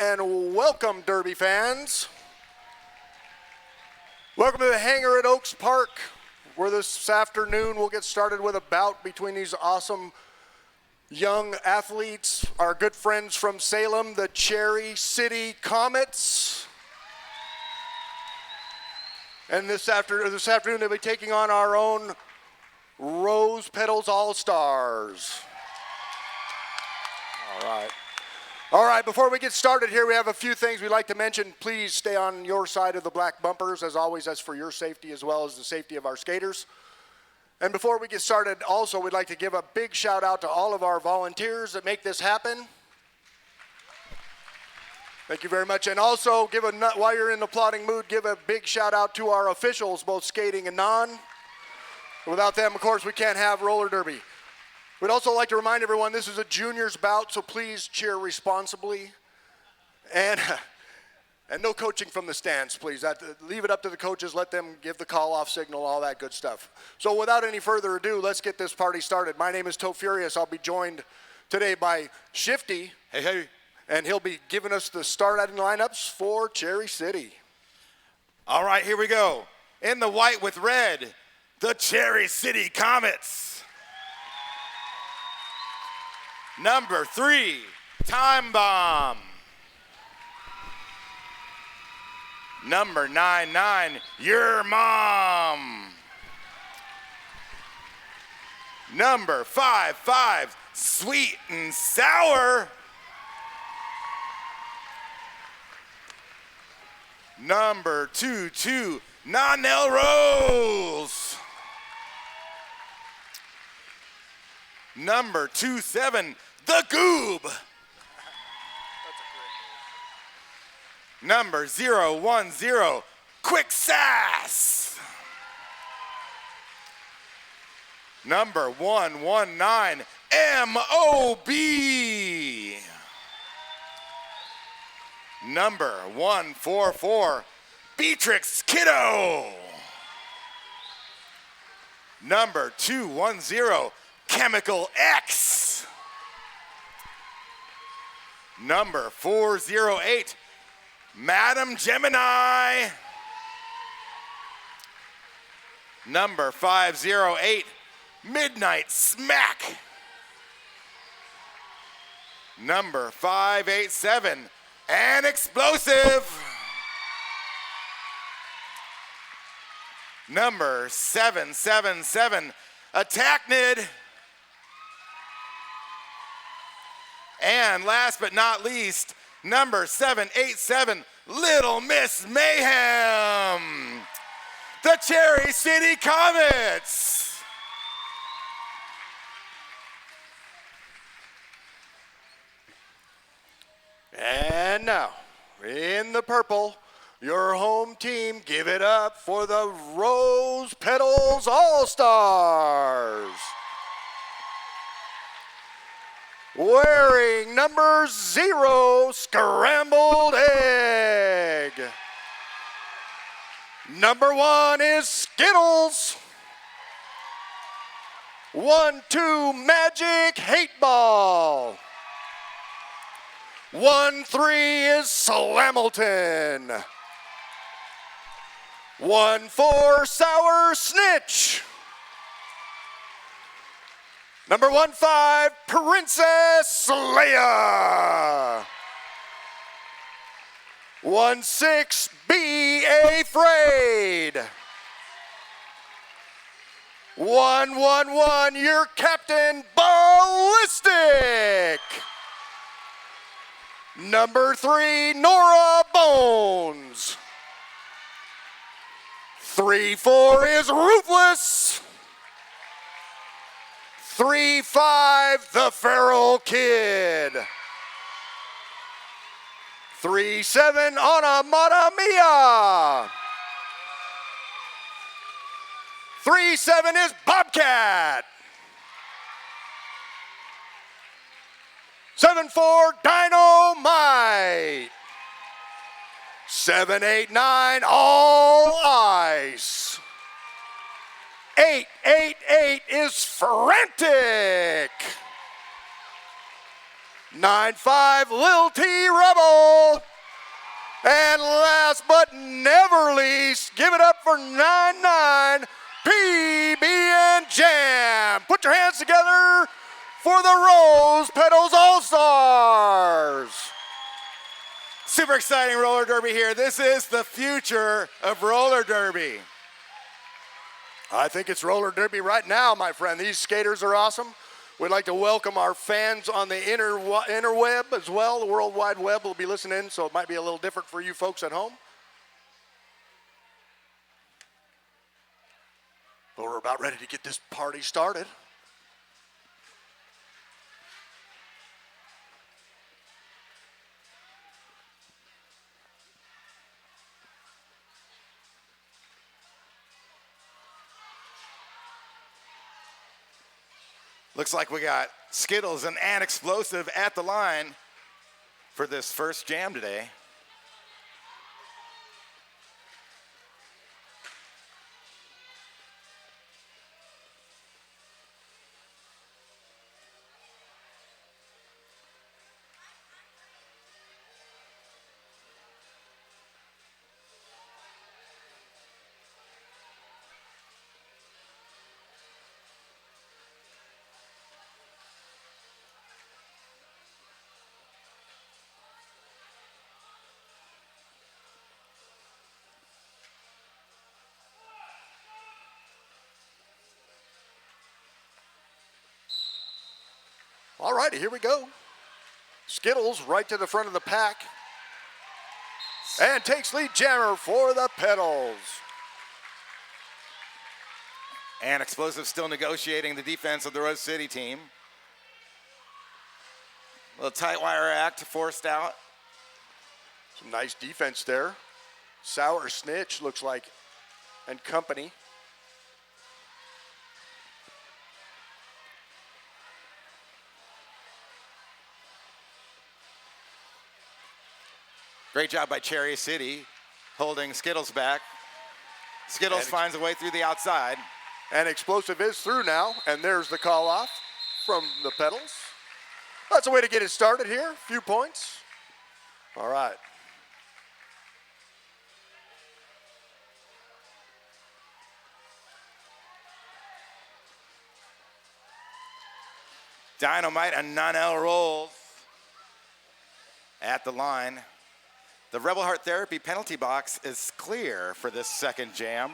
And welcome, Derby fans. Welcome to the hangar at Oaks Park, where this afternoon we'll get started with a bout between these awesome young athletes, our good friends from Salem, the Cherry City Comets. And this afternoon they'll be taking on our own Rose Petals All-Stars. All right, before we get started here, we have a few things we'd like to mention. Please stay on your side of the black bumpers. As always, that's for your safety as well as the safety of our skaters. And before we get started, also, we'd like to give a big shout out to all of our volunteers that make this happen. Thank you very much. And also, while you're in the applauding mood, give a big shout out to our officials, both skating and non. Without them, of course, we can't have roller derby. We'd also like to remind everyone this is a juniors bout, so please cheer responsibly. And no coaching from the stands, please. Leave it up to the coaches. Let them give the call-off signal, all that good stuff. So without any further ado, let's get this party started. My name is Toe Furious. I'll be joined today by Shifty. Hey. And he'll be giving us the starting lineups for Cherry City. All right, here we go. In the white with red, the Cherry City Comets. Number 3, Time Bomb. Number 99, Your Mom. Number 55, Sweet and Sour. Number 22, Nonel Rose. Number 27, The Goob. Number 010, Quick Sass. Number 119, MOB. Number 144, Beatrix Kiddo. Number 210, Chemical X. Number 408, Madam Gemini. Number 508, Midnight Smack. Number 587, An Explosive. Number 777, Attacknid. And last but not least, number 787, Little Miss Mayhem. The Cherry City Comets. And now, in the purple, your home team, give it up for the Rose Petals All-Stars. Wearing number 0, Scrambled Egg. Number 1 is Skittles. 1-2, Magic Hate Ball. 1-3 is Slamilton. 1-4, Sour Snitch. Number 1-5, Princess Leia. 1-6, Be Afraid. 1-1-1, your Captain Ballistic. Number 3, Nora Bones. 3-4 is Ruthless. 3-5, the Feral Kid. 3-7, Ana Mata Mia. 3-7 is Bobcat. 7-4, Dynamite. 7-8-9, All Ice. 8-8-8 is Frantic. 9-5, Lil T Rebel. And last but never least, give it up for 9-9, PB and Jam. Put your hands together for the Rose Petals All-Stars. Super exciting roller derby here. This is the future of roller derby. I think it's roller derby right now, my friend. These skaters are awesome. We'd like to welcome our fans on the interweb as well. The World Wide Web will be listening, so it might be a little different for you folks at home. But we're about ready to get this party started. Looks like we got Skittles and An Explosive at the line for this first jam today. All righty, here we go. Skittles right to the front of the pack. And takes lead jammer for the Petals. An Explosive still negotiating the defense of the Rose City team. A little tight wire act forced out. Some nice defense there. Sour Snitch looks like, and company. Great job by Cherry City holding Skittles back. Skittles finds a way through the outside. And Explosive is through now, and there's the call off from the Petals. That's a way to get it started here. Few points. All right. Dynamite and Nonel rolls at the line. The Rebel Heart Therapy penalty box is clear for this second jam.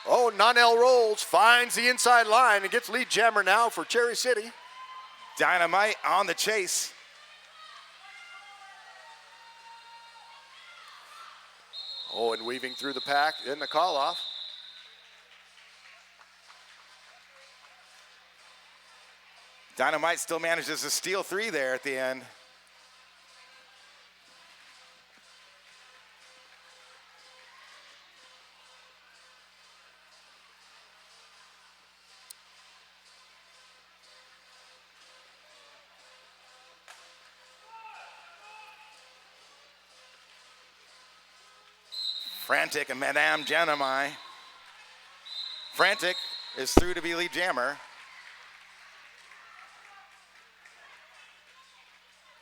Oh, Nonel rolls, finds the inside line and gets lead jammer now for Cherry City. Dynamite on the chase. Oh, and weaving through the pack in the call off. Dynamite still manages to steal 3 there at the end. Frantic and Madame Janamai. Frantic is through to be lead jammer.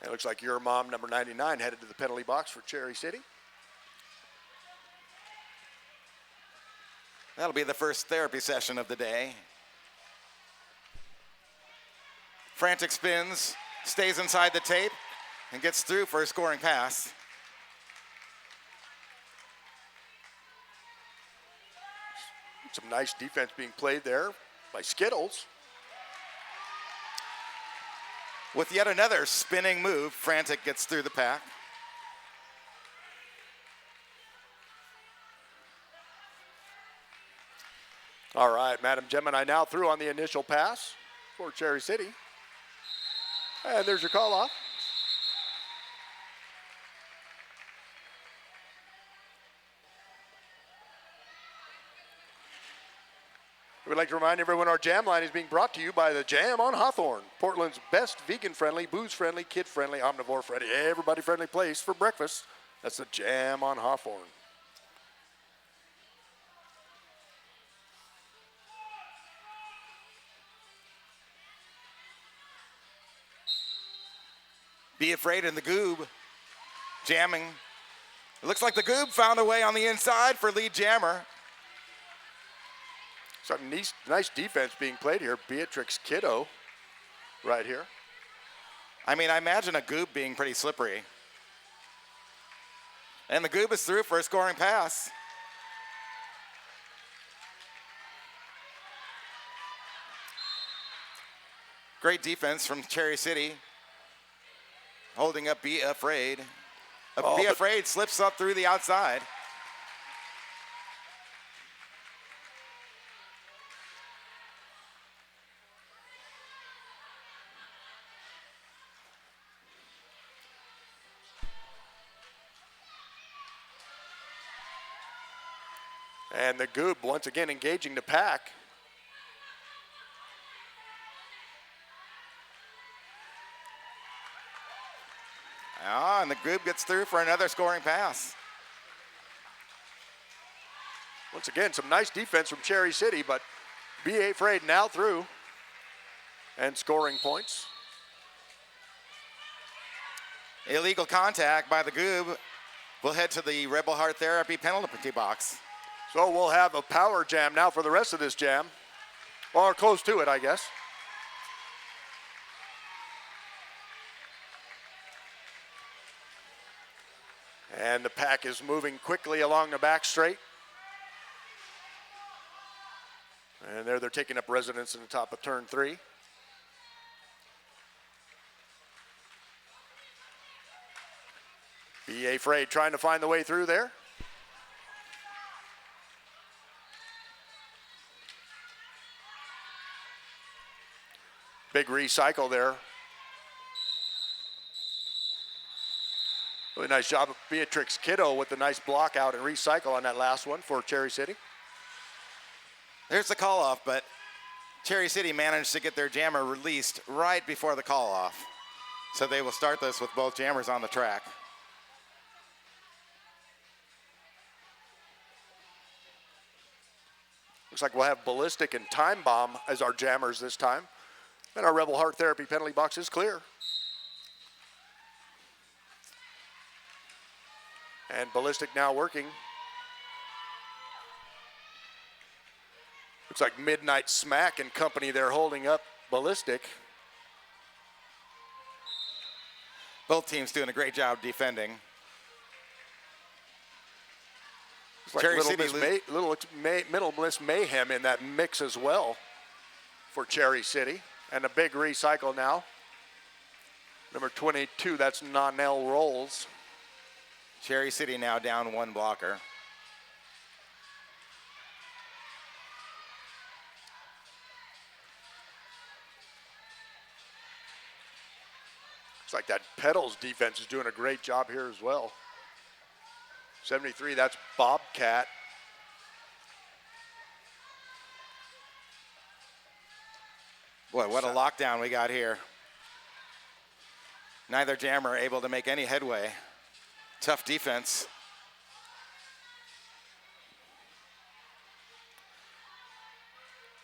It looks like your mom, number 99, headed to the penalty box for Cherry City. That'll be the first therapy session of the day. Frantic spins, stays inside the tape, and gets through for a scoring pass. Some nice defense being played there by Skittles. With yet another spinning move, Frantic gets through the pack. All right, Madam Gemini now through on the initial pass for Cherry City. And there's your call off. We'd like to remind everyone our jam line is being brought to you by the Jam on Hawthorne, Portland's best vegan-friendly, booze-friendly, kid-friendly, omnivore-friendly, everybody-friendly place for breakfast. That's the Jam on Hawthorne. Be Afraid in the Goob, jamming. It looks like the Goob found a way on the inside for lead jammer. Some nice defense being played here. Beatrix Kiddo right here. I mean, I imagine a Goob being pretty slippery. And the Goob is through for a scoring pass. Great defense from Cherry City. Holding up Be Afraid. Be Afraid slips up through the outside. And the Goob once again engaging the pack. And the Goob gets through for another scoring pass. Once again, some nice defense from Cherry City, but Be Afraid now through and scoring points. Illegal contact by the Goob. We'll head to the Rebel Heart Therapy penalty box. So we'll have a power jam now for the rest of this jam, or close to it, I guess. And the pack is moving quickly along the back straight. And there they're taking up residence in the top of turn 3. Be Afraid trying to find the way through there. Big recycle there. Really nice job of Beatrix Kiddo with the nice block out and recycle on that last one for Cherry City. There's the call off, but Cherry City managed to get their jammer released right before the call off. So they will start this with both jammers on the track. Looks like we'll have Ballistic and Time Bomb as our jammers this time. And our Rebel Heart Therapy penalty box is clear. And Ballistic now working. Looks like Midnight Smack and company there holding up Ballistic. Both teams doing a great job defending. It's like Cherry Little Miss Mayhem in that mix as well for Cherry City. And a big recycle now. Number 22, that's Nonell Rolls. Cherry City now down one blocker. Looks like that Petals defense is doing a great job here as well. 73, that's Bobcat. Boy, what a lockdown we got here. Neither jammer able to make any headway. Tough defense.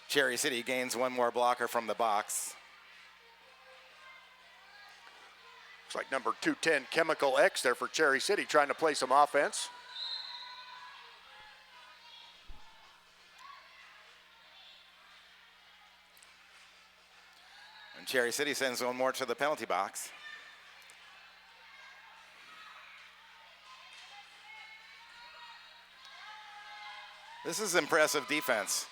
Cherry City gains one more blocker from the box. Looks like number 210, Chemical X there for Cherry City, trying to play some offense. And Cherry City sends one more to the penalty box. This is impressive defense.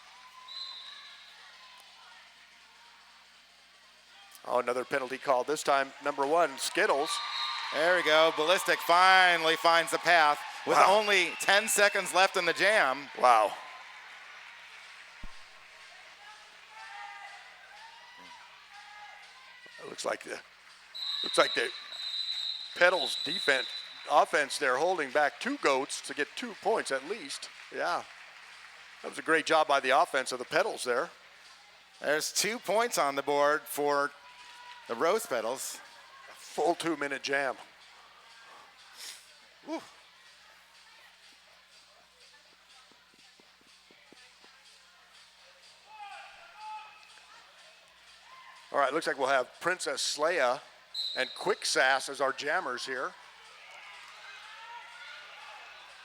Oh, another penalty call. This time, number 1, Skittles. There we go. Ballistic finally finds the path with Wow. only 10 seconds left in the jam. Wow. It looks like the Petals offense there holding back 2 goats to get 2 points at least. Yeah. That was a great job by the offense of the Petals there. There's 2 points on the board for the Rose Petals. A full 2-minute jam. Whew. All right, looks like we'll have Princess Leia and Quick Sass as our jammers here.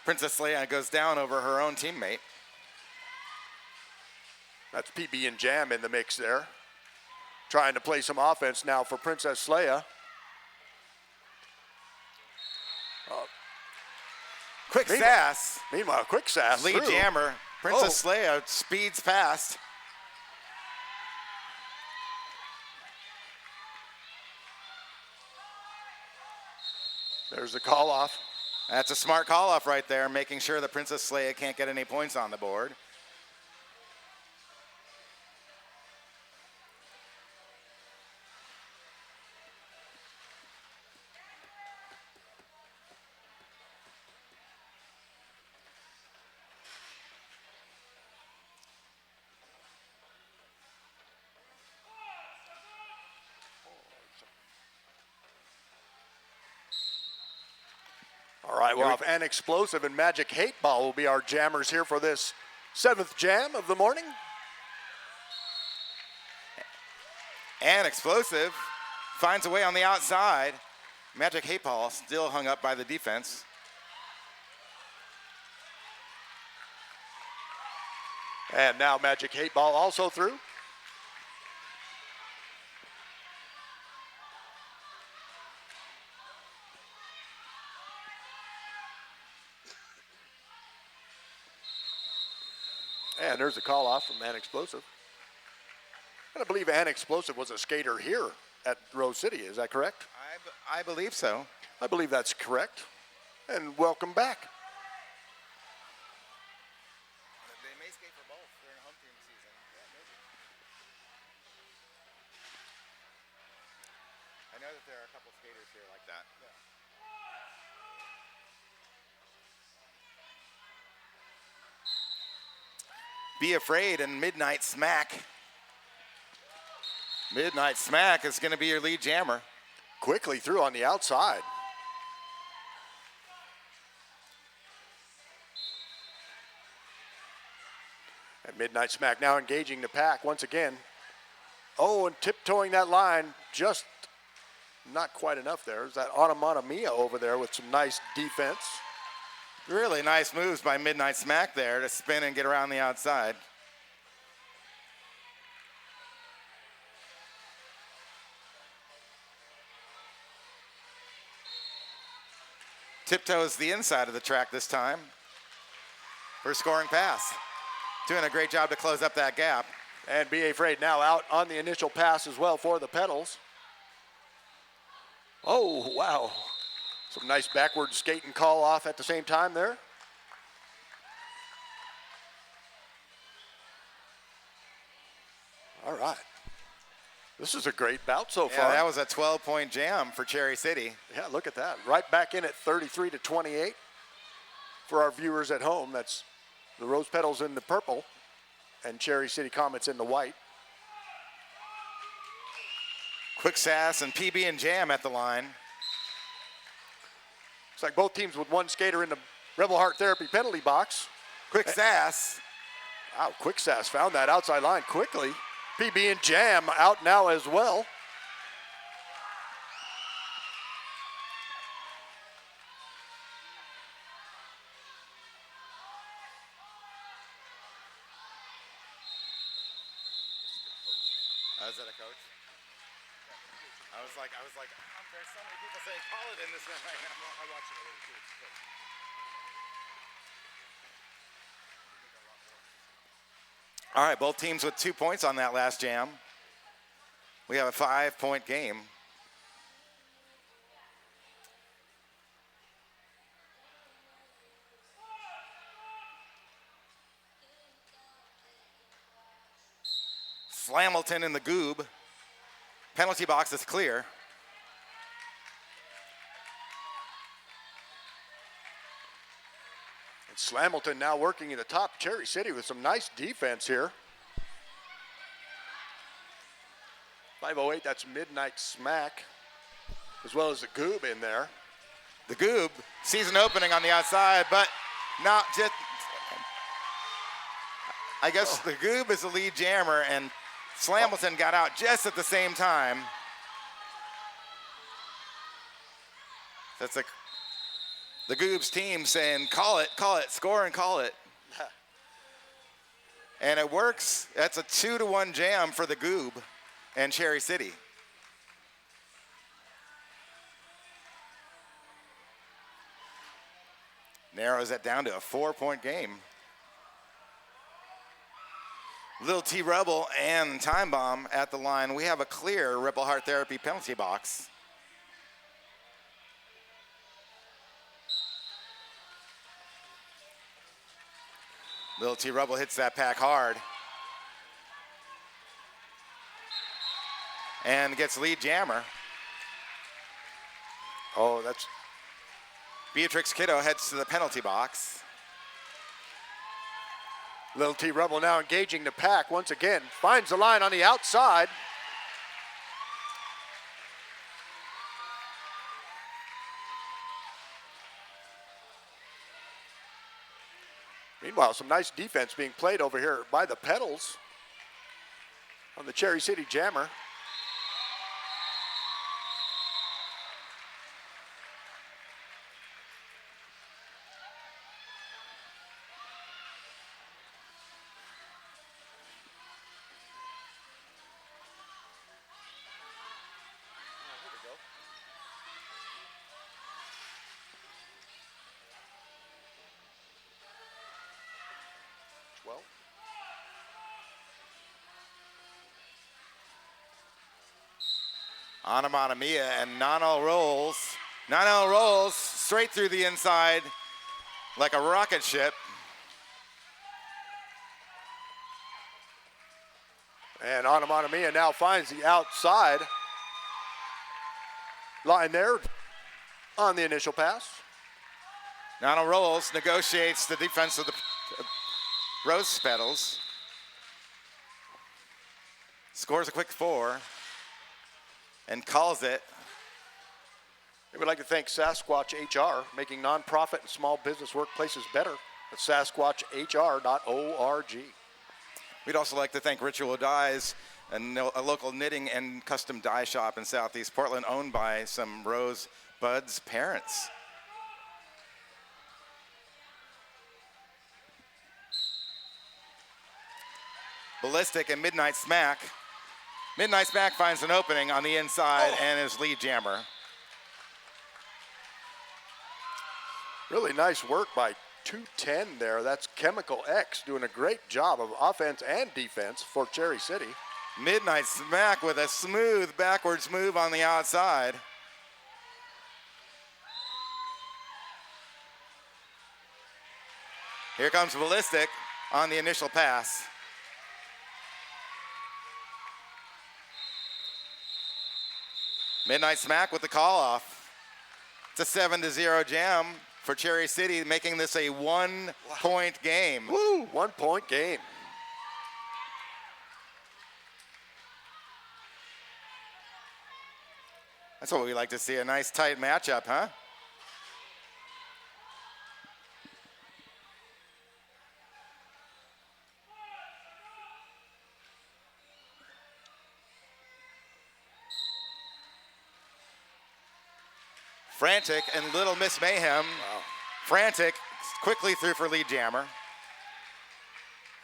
Princess Leia goes down over her own teammate. That's PB and Jam in the mix there. Trying to play some offense now for Princess Leia. Quick Sass, Meanwhile, Quick Sass lead through. jammer. Princess Leia speeds past. There's the call off. That's a smart call off right there, making sure that Princess Leia can't get any points on the board. All right, well, An Explosive and Magic Hate Ball will be our jammers here for this 7th jam of the morning. And Explosive finds a way on the outside. Magic Hate Ball still hung up by the defense. And now Magic Hate Ball also through. And there's a call off from An Explosive. And I believe An Explosive was a skater here at Rose City. Is that correct? I believe so. I believe that's correct. And welcome back. They may skate for both during home team season. Yeah, maybe. I know that there are a couple skaters here like that. Yeah. Be Afraid and Midnight Smack Midnight Smack is going to be your lead jammer. Quickly through on the outside. And Midnight Smack now engaging the pack once again. Oh, and tiptoeing that line, just not quite enough there. There's that Onomatopoeia over there with some nice defense. Really nice moves by Midnight Smack there to spin and get around the outside. Tiptoes the inside of the track this time for scoring pass. Doing a great job to close up that gap. And Be Afraid now out on the initial pass as well for the Petals. Oh, wow. Some nice backward skate and call off at the same time there. All right. This is a great bout so far. Yeah, that was a 12-point jam for Cherry City. Yeah, look at that. Right back in at 33-28. For our viewers at home, that's the Rose Petals in the purple and Cherry City Comets in the white. Quick Sass and PB and Jam at the line. Looks like both teams with one skater in the Rebel Heart Therapy penalty box. Quick Sass. Wow, Quick Sass found that outside line quickly. PB and Jam out now as well. Is that a coach? I was like, there's so many people saying call it in this one right now. I watch it a little too. All right, both teams with 2 points on that last jam. We have a 5-point game. Slamilton in the goob. Penalty box is clear. And Slamilton now working in the top. Cherry City with some nice defense here. 508, that's Midnight Smack, as well as the Goob in there. The goob, season opening on the outside, but not just, I guess the goob is the lead jammer, and Slamilton got out just at the same time. That's like the Goob's team saying, call it, score and call it. And it works. That's a 2-1 jam for the Goob and Cherry City. Narrows that down to a 4-point game. Little T Rebel and Time Bomb at the line. We have a clear Rebel Heart Therapy penalty box. Little T Rebel hits that pack hard. And gets lead jammer. Oh, that's Beatrix Kiddo heads to the penalty box. Little T Rebel now engaging the pack once again. Finds the line on the outside. Meanwhile, some nice defense being played over here by the Petals on the Cherry City Jammer. Onomatopoeia and Nano rolls. Nano rolls straight through the inside like a rocket ship. And Onomatopoeia now finds the outside line there on the initial pass. Nano rolls, negotiates the defense of the Rose Petals. Scores a quick 4. and calls it. We would like to thank Sasquatch HR, making nonprofit and small business workplaces better at sasquatchr.org. We'd also like to thank Ritual Dyes, a local knitting and custom dye shop in Southeast Portland, owned by some Rosebud's parents. Ballistic and Midnight Smack. Midnight Smack finds an opening on the inside and is lead jammer. Really nice work by 210 there. That's Chemical X doing a great job of offense and defense for Cherry City. Midnight Smack with a smooth backwards move on the outside. Here comes Ballistic on the initial pass. Midnight Smack with the call off. It's a 7-0 jam for Cherry City, making this a 1-point game. Woo, 1 point game. That's what we like to see, a nice tight matchup, huh? Frantic and Little Miss Mayhem. Wow. Frantic quickly through for lead jammer.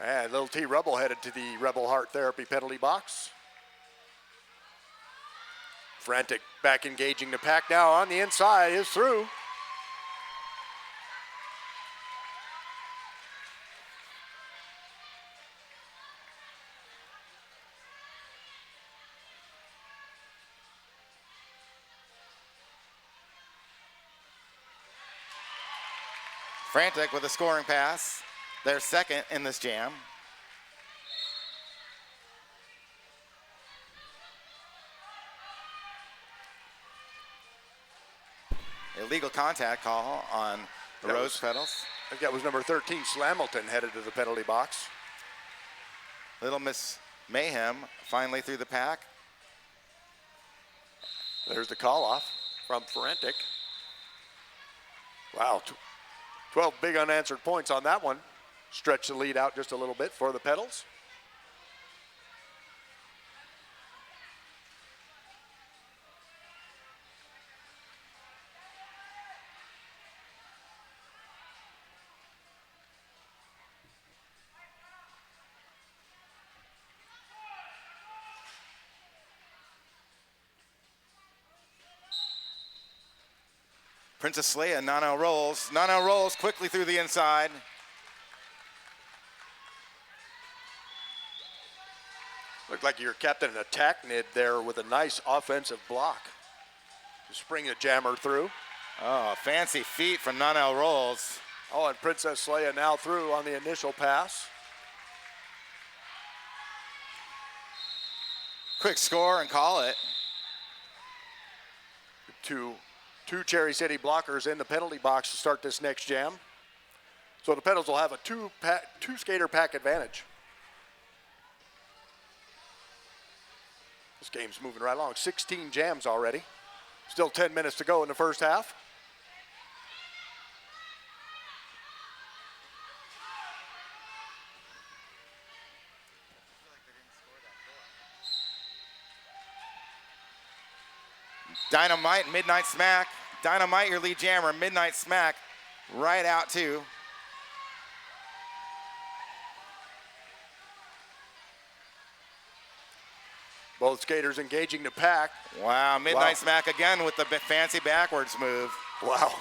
And Little T Rebel headed to the Rebel Heart Therapy penalty box. Frantic back engaging the pack now on the inside, is through. Frantic with a scoring pass. Their second in this jam. Illegal contact call on the Rose Petals. I think that was number 13, Slamilton, headed to the penalty box. Little Miss Mayhem finally through the pack. There's the call off from Frantic. Wow, 12 big unanswered points on that one. Stretch the lead out just a little bit for the Petals. Princess Leia, Nano rolls. Nano rolls quickly through the inside. Looked like your captain in attack mid there with a nice offensive block to spring the jammer through. Oh, fancy feet from Nano rolls. Oh, and Princess Leia now through on the initial pass. Quick score and call it. Two Cherry City blockers in the penalty box to start this next jam. So the Petals will have a two skater pack advantage. This game's moving right along. 16 jams already. Still 10 minutes to go in the first half. Dynamite, Midnight Smack. Dynamite, your lead jammer. Midnight Smack right out too. Both skaters engaging the pack. Wow, Midnight Smack again with the fancy backwards move. Wow,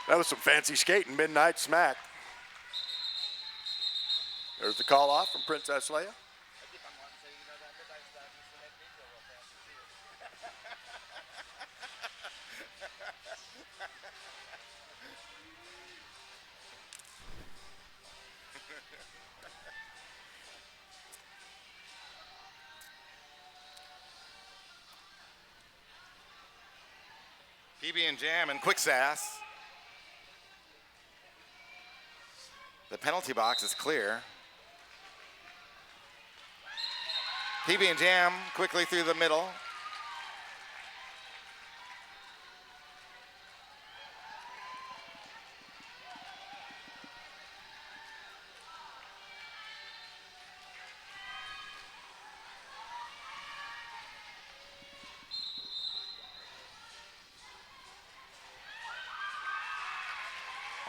that was some fancy skating, Midnight Smack. There's the call off from Princess Leia. PB and Jam and Quick Sass. The penalty box is clear. PB and Jam quickly through the middle.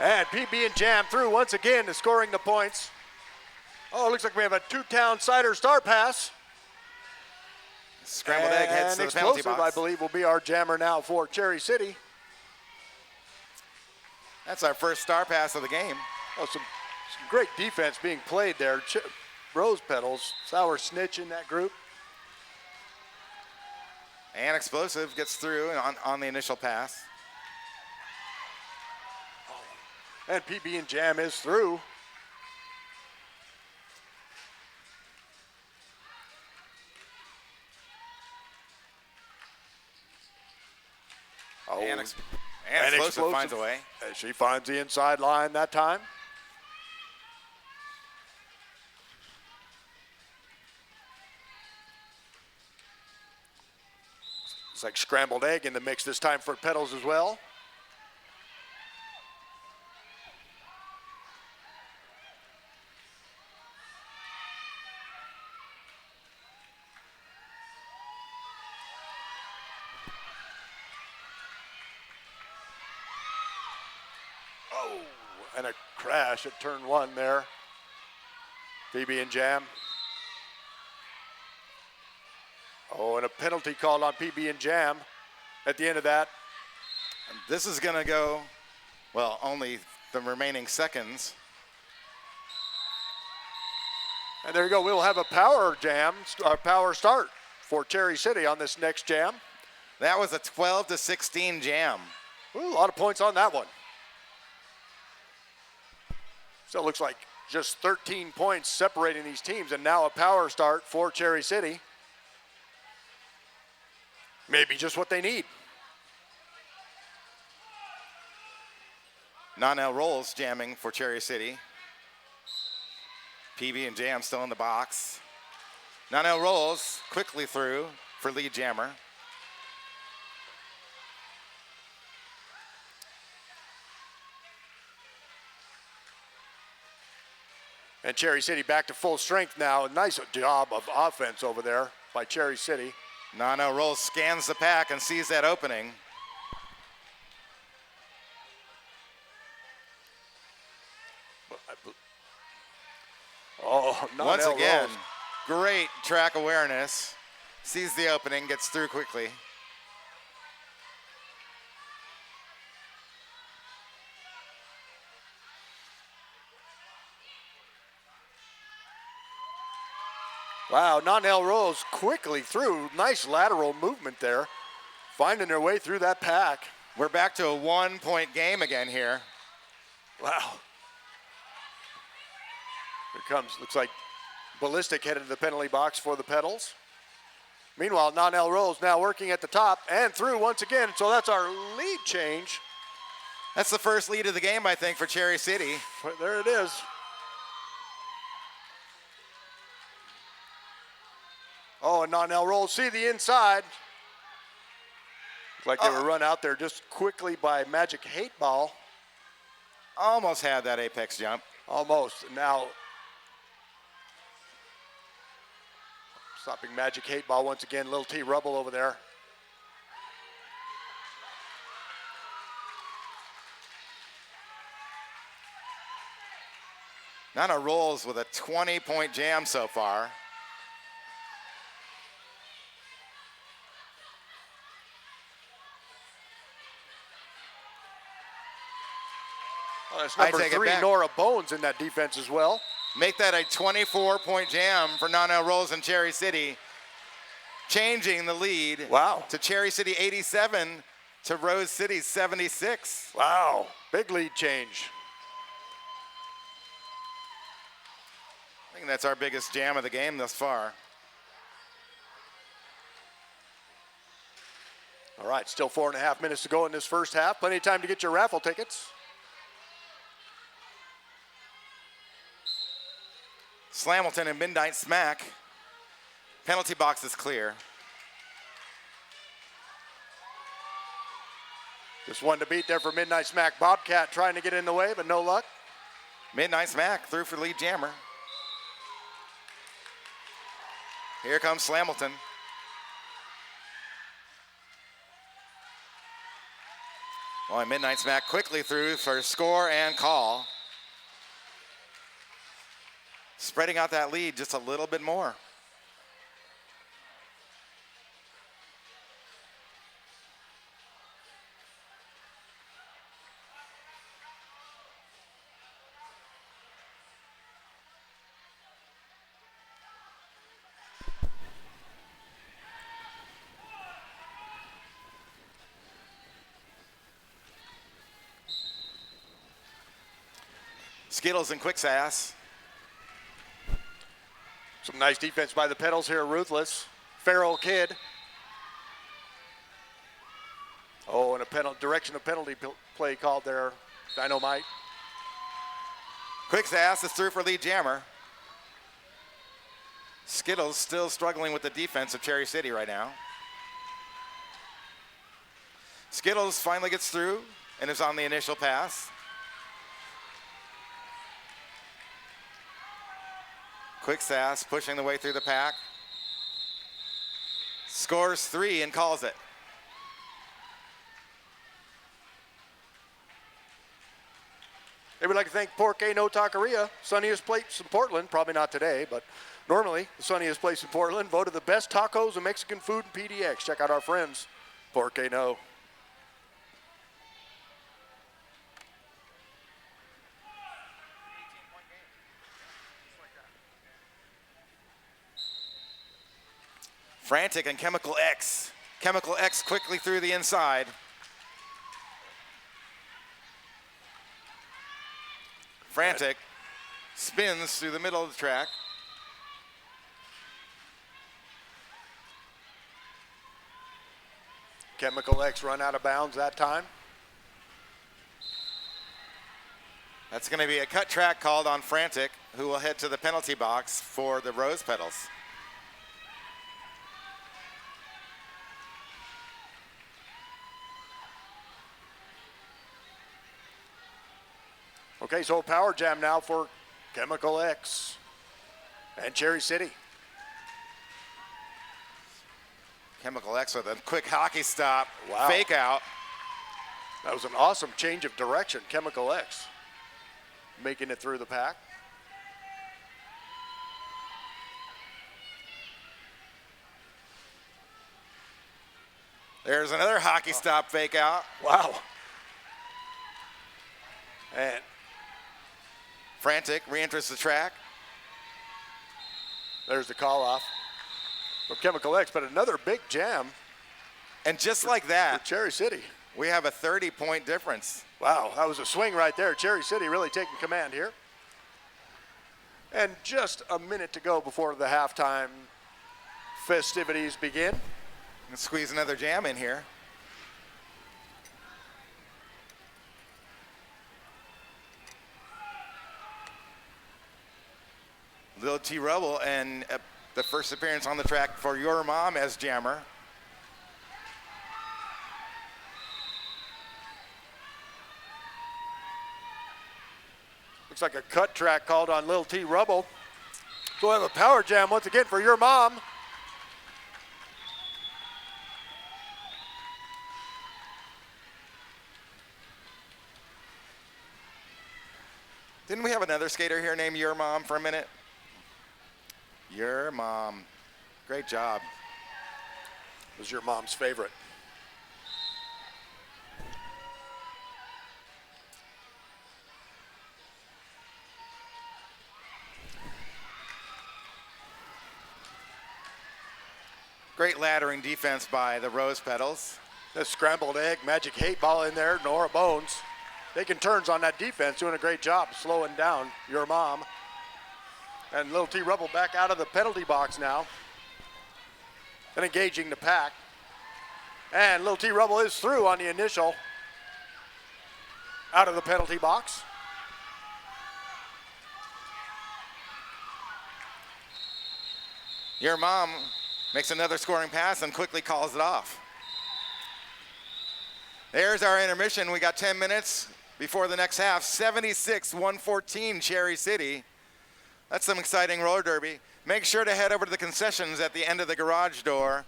And PB and Jam through once again is scoring the points. Oh, it looks like we have a two-town cider star pass. Scrambled egg heads to the penalty Explosive, box. I believe, will be our jammer now for Cherry City. That's our first star pass of the game. Oh, some great defense being played there. Rose Petals, Sour Snitch in that group. And Explosive gets through on the initial pass. And PB and Jam is through. Oh, And Explosive finds a way. As she finds the inside line that time. It's like scrambled egg in the mix this time for Petals as well. Oh, and a crash at turn one there. PB and Jam. Oh, and a penalty called on PB and Jam at the end of that. And this is going to go, well, only the remaining seconds. And there you go. We'll have a power jam, power start for Cherry City on this next jam. That was a 12-16 jam. Ooh, a lot of points on that one. Still looks like just 13 points separating these teams, and now a power start for Cherry City. Maybe just what they need. Nonel Rolls jamming for Cherry City. PB and Jam still in the box. Nonel Rolls quickly through for lead jammer. And Cherry City back to full strength now. Nice job of offense over there by Cherry City. Nonel Rolls scans the pack and sees that opening. Oh, Once Nonel again, Rolls. great track awareness. Sees the opening, gets through quickly. Wow, Nonel Rose quickly through. Nice lateral movement there. Finding their way through that pack. We're back to a 1-point game again here. Wow. Here comes, looks like Ballistic headed to the penalty box for the Petals. Meanwhile, Nonel Rose now working at the top and through once again. So that's our lead change. That's the first lead of the game, I think, for Cherry City. There it is. Oh, and Nonel Rose, see the inside. Looks like they were run out there just quickly by Magic Hate Ball. Almost had that apex jump. Almost. Now, stopping Magic Hate Ball once again. Little T Rubble over there. Nana Rolls with a 20-point jam so far. Oh, that's number 3, Nora Bones in that defense as well. Make that a 24-point jam for Nonel Rolls and Cherry City, changing the lead to Cherry City 87 to Rose City 76. Wow, big lead change. I think that's our biggest jam of the game thus far. All right, still 4.5 minutes to go in this first half. Plenty of time to get your raffle tickets. Slamilton and Midnight Smack. Penalty box is clear. Just one to beat there for Midnight Smack. Bobcat trying to get in the way, but no luck. Midnight Smack through for lead jammer. Here comes Slamilton. Oh, and Midnight Smack quickly through for score and call. Spreading out that lead just a little bit more. Skittles and Quick Sass. Some nice defense by the Petals here, Ruthless. Feral Kid. Oh, and a direction of penalty play called there, Dynamite. Quick Sass is through for lead jammer. Skittles still struggling with the defense of Cherry City right now. Skittles finally gets through and is on the initial pass. Quick Sass pushing the way through the pack. Scores 3 and calls it. They would like to thank Porque No Taqueria, sunniest place in Portland, probably not today, but normally the sunniest place in Portland, voted the best tacos and Mexican food in PDX. Check out our friends, Porque No. Frantic and Chemical X. Chemical X quickly through the inside. Frantic spins through the middle of the track. Chemical X run out of bounds that time. That's going to be a cut track called on Frantic, who will head to the penalty box for the Rose Petals. Okay, so power jam now for Chemical X and Cherry City. Chemical X with a quick hockey stop, Wow. fake out. That was an awesome change of direction, Chemical X making it through the pack. There's another hockey stop fake out. Wow. And Frantic re-enters the track. there's the call off from Chemical X, but another big jam And just like for that, Cherry City. we have a 30-point difference. Wow, that was a swing right there. Cherry City really taking command here. And just a minute to go before the halftime festivities begin. Let's squeeze another jam in here. Lil T Rebel and the first appearance on the track for Your Mom as jammer. Looks like a cut track called on Lil T Rubble. So we'll have a power jam once again for Your Mom. Didn't we have another skater here named Your Mom for a minute? Your Mom. Great job. It was Your Mom's favorite. Great laddering defense by the Rose Petals. This scrambled egg, magic hate ball in there, Nora Bones. Taking turns on that defense, doing a great job slowing down Your Mom. And Lil T Rebel back out of the penalty box now. And engaging the pack. And Lil T Rebel is through on the initial. Out of the penalty box. Your Mom makes another scoring pass and quickly calls it off. There's our intermission. We got 10 minutes before the next half. 76-114 Cherry City. That's some exciting roller derby. Make sure to head over to the concessions at the end of the garage door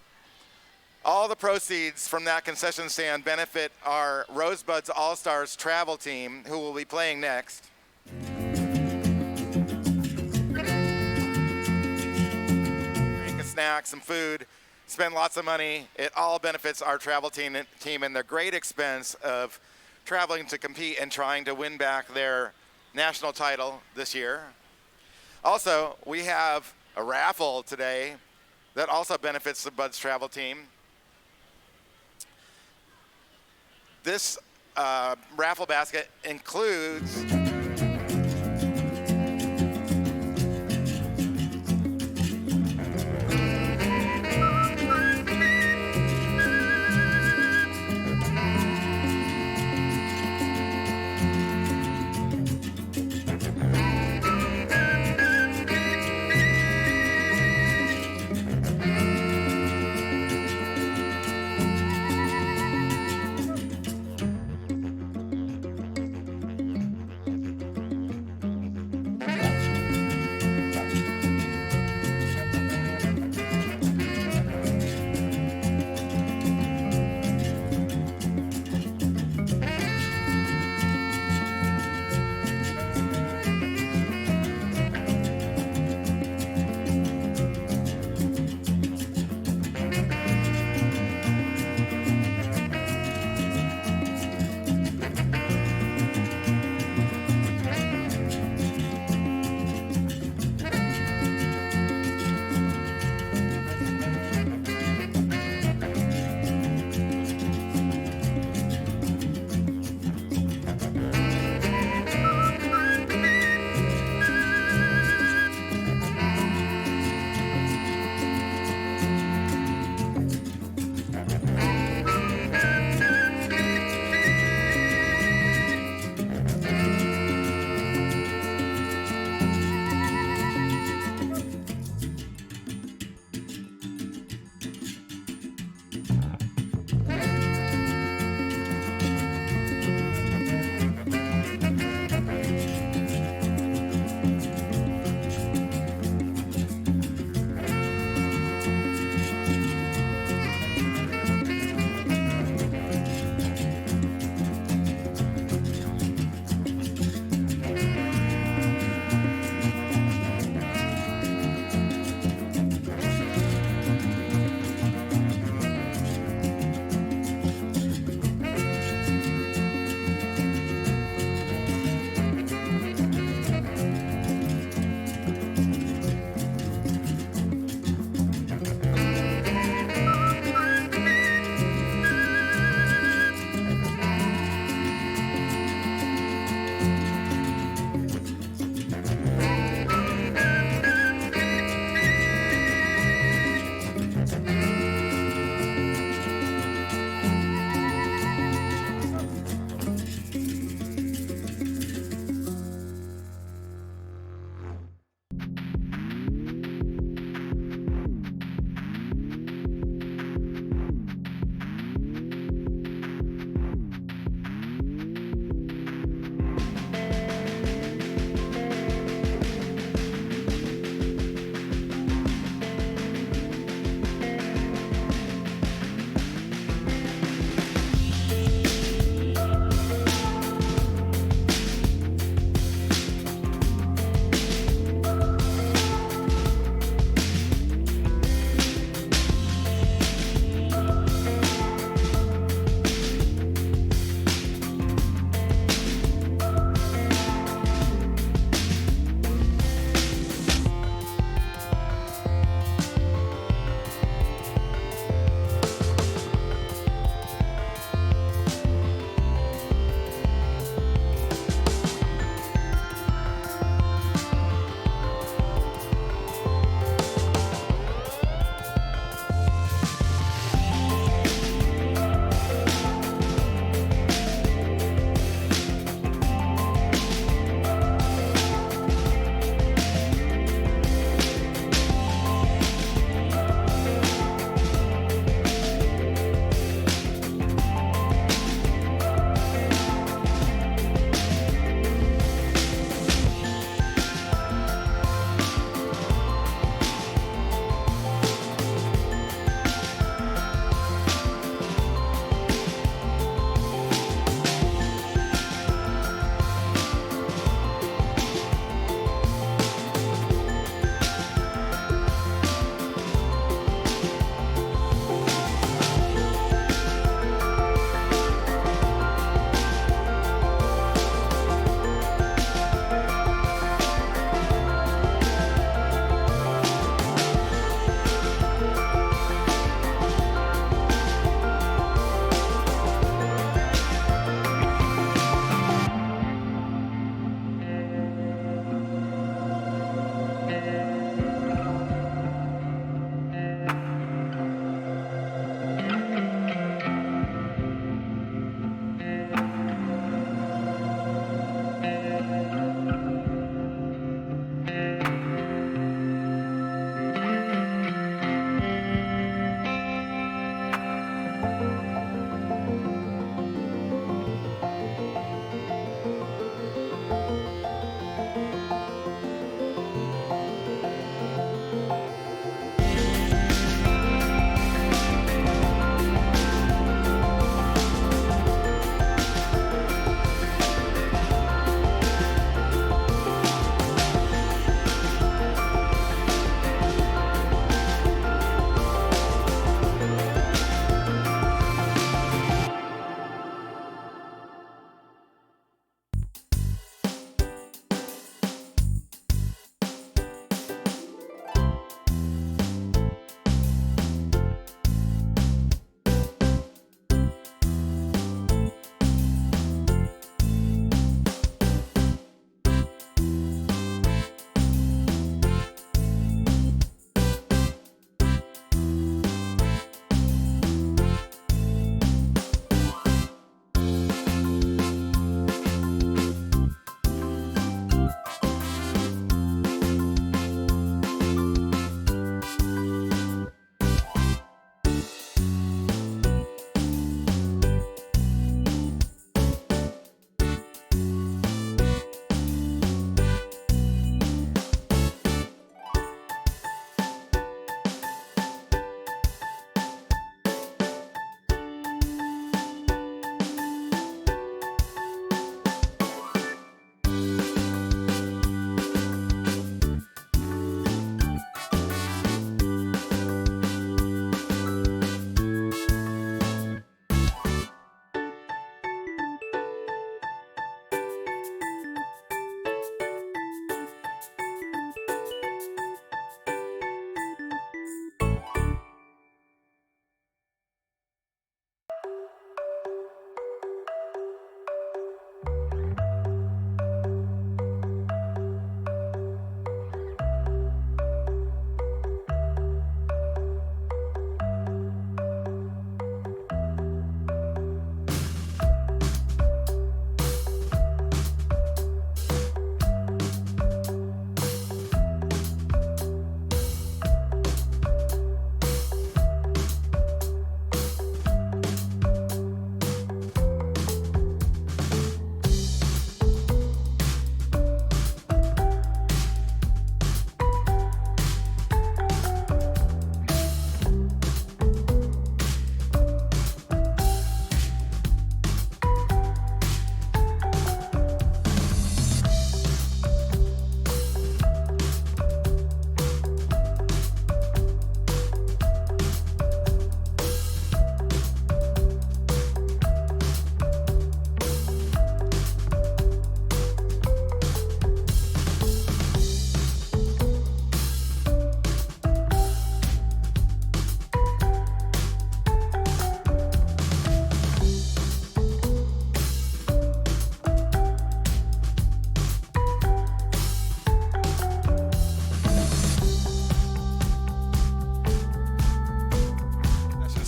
All the proceeds from that concession stand benefit our Rosebuds All-Stars travel team, who will be playing next. Drink a snack, some food, spend lots of money. It all benefits our travel team and their great expense of traveling to compete and trying to win back their national title this year. Also, we have a raffle today that also benefits the Buds travel team. This raffle basket includes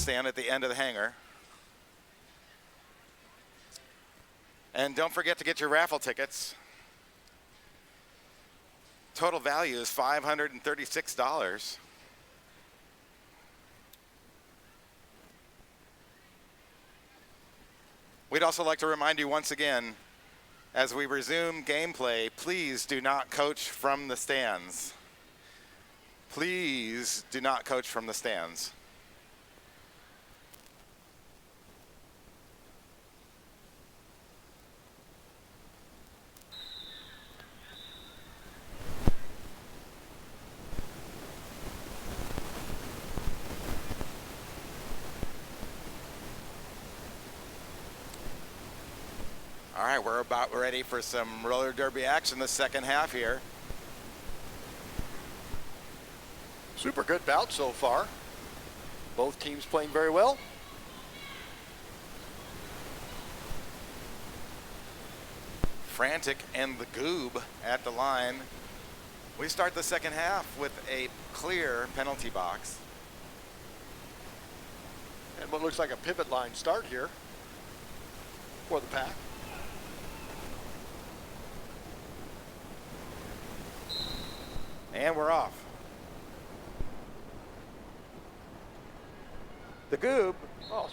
stand at the end of the hangar. And don't forget to get your raffle tickets. Total value is $536. We'd also like to remind you once again, as we resume gameplay, please do not coach from the stands. Please do not coach from the stands. All right, we're about ready for some roller derby action the second half here. Super good bout so far. Both teams playing very well. Frantic and the Goob at the line. We start the second half with a clear penalty box. And what looks like a pivot line start here for the pack. And we're off. The Goob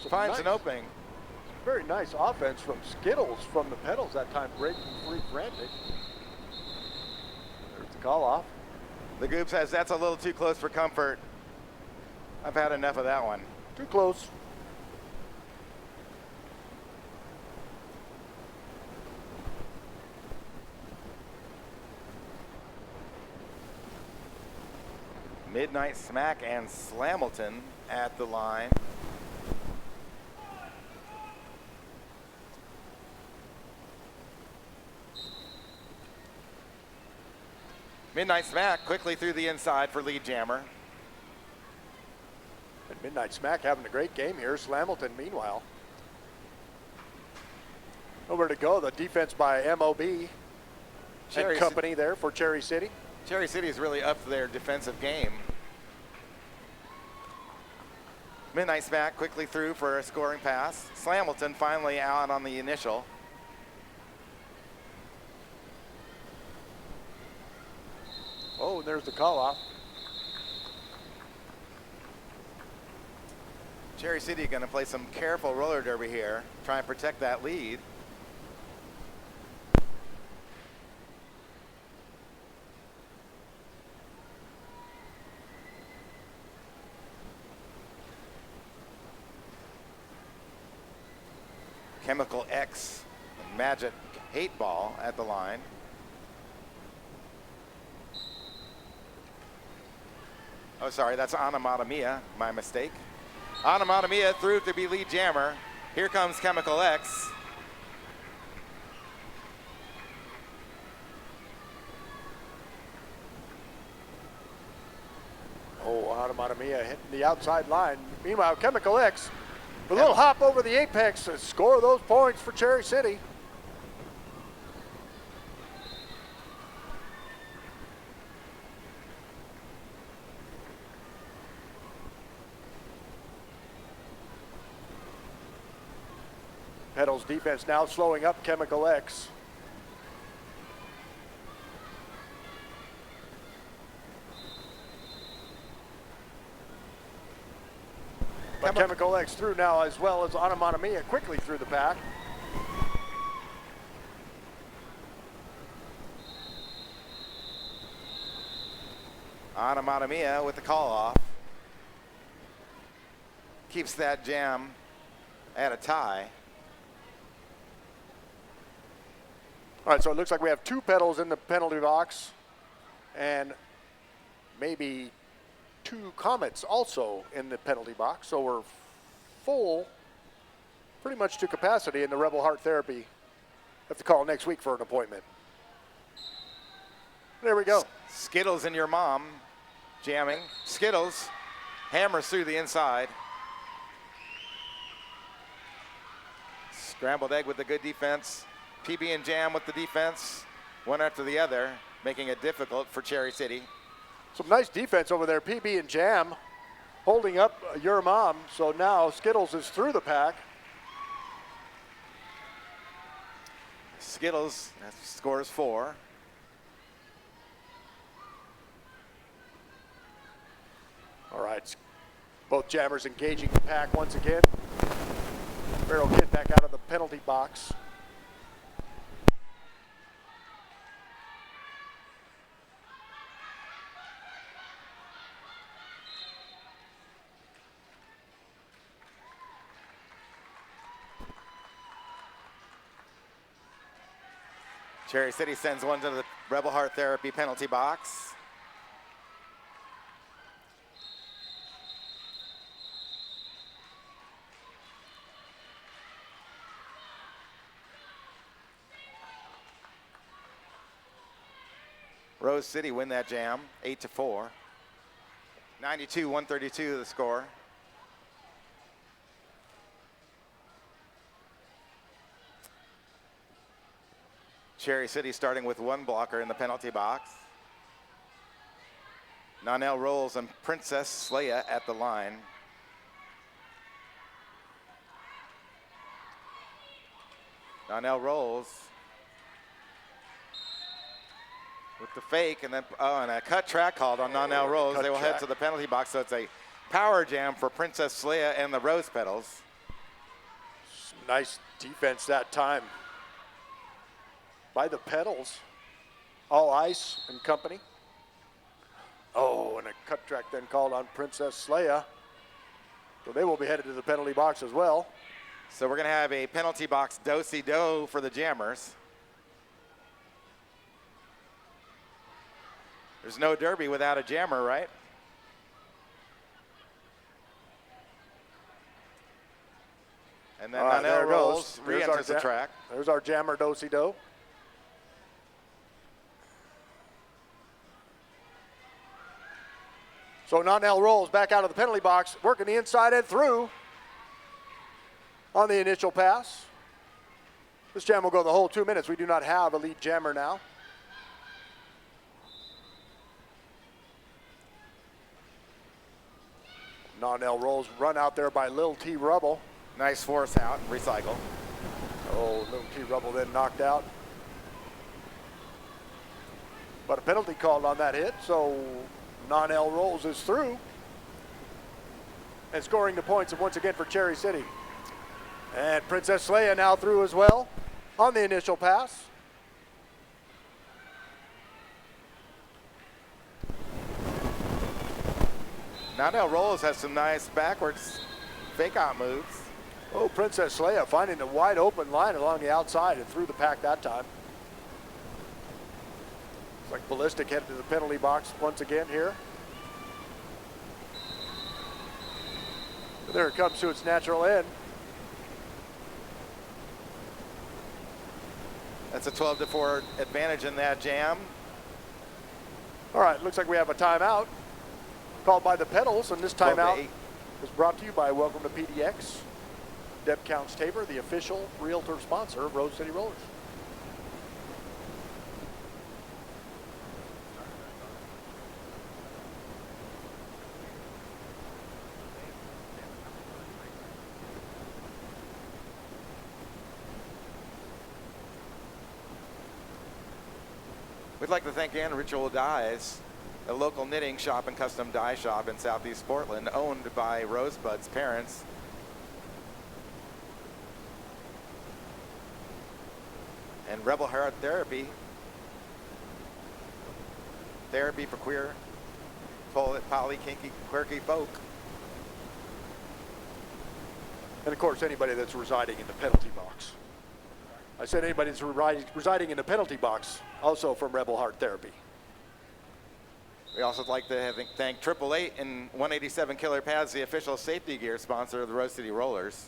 finds an opening. Very nice offense from Skittles from the Petals that time, breaking free Frantic. There's the call off. The Goob says that's a little too close for comfort. I've had enough of that one. Too close. Midnight Smack and Slamilton at the line. Midnight Smack quickly through the inside for lead jammer. And Midnight Smack having a great game here. Slamilton, meanwhile. Nowhere to go. The defense by MOB and company there for Cherry City. Cherry City has really upped their defensive game. Midnight Smack quickly through for a scoring pass. Slamilton finally out on the initial. Oh, and there's the call off. Cherry City going to play some careful roller derby here, try and protect that lead. Chemical X, Magic Hate Ball at the line. Oh, sorry, that's Onomatopoeia, my mistake. Onomatopoeia through to be lead jammer. Here comes Chemical X. Oh, Onomatopoeia hitting the outside line. Meanwhile, Chemical X, a little hop over the apex to score those points for Cherry City. Petals defense now slowing up Chemical X. But Chemical X through now, as well as Onomatopoeia quickly through the pack. Onomatopoeia with the call off. Keeps that jam at a tie. All right, so it looks like we have two Petals in the penalty box and maybe two Comets also in the penalty box. So we're full pretty much to capacity in the Rebel Heart Therapy. Have to call next week for an appointment. There we go. Skittles and your mom jamming. Skittles hammers through the inside. Scrambled egg with the good defense. PB and Jam with the defense, one after the other, making it difficult for Cherry City. Some nice defense over there. PB and Jam holding up your mom. So now Skittles is through the pack. Skittles scores 4. All right, both jammers engaging the pack once again. Barrel Kid back out of the penalty box. Cherry City sends one to the Rebel Heart Therapy penalty box. Rose City win that jam, 8-4. 92-132 the score. Cherry City starting with 1 blocker in the penalty box. Nonell Rolls and Princess Leia at the line. Nonell Rolls with the fake, and then and a cut track called on Nonell Rolls. They will head to the penalty box, so it's a power jam for Princess Leia and the Rose Petals. Nice defense that time by the Petals. All Ice and company. Oh, and a cut track then called on Princess Leia. So they will be headed to the penalty box as well. So we're going to have a penalty box do-si-do for the jammers. There's no derby without a jammer, right? And then Nonell Rolls re-enters the track. There's our jammer do-si-do. So Nonell Rolls back out of the penalty box, working the inside and through on the initial pass. This jam will go the whole 2 minutes. We do not have a lead jammer now. Nonell Rolls run out there by Lil T Rubble. Nice force out, recycle. Oh, Lil T Rubble then knocked out. But a penalty called on that hit, so Nonell Rolls is through. And scoring the points once again for Cherry City. And Princess Leia now through as well on the initial pass. Nonell Rolls has some nice backwards fake out moves. Oh, Princess Leia finding a wide open line along the outside and through the pack that time. It's like Ballistic headed to the penalty box once again here. There it comes to its natural end. That's a 12-4 advantage in that jam. All right, looks like we have a timeout called by the Petals, and this timeout is brought to you by Welcome to PDX. Deb Counts Tabor, the official realtor sponsor of Rose City Rollers. We'd like to thank Ann Ritual Dyes, a local knitting shop and custom dye shop in Southeast Portland, owned by Rosebud's parents. And Rebel Heart Therapy, therapy for queer, poly, kinky, quirky folk. And of course, anybody that's residing in the penalty box. I said anybody that's residing in the penalty box, also from Rebel Heart Therapy. We also like to thank 888 and 187 Killer Pads, the official safety gear sponsor of the Rose City Rollers.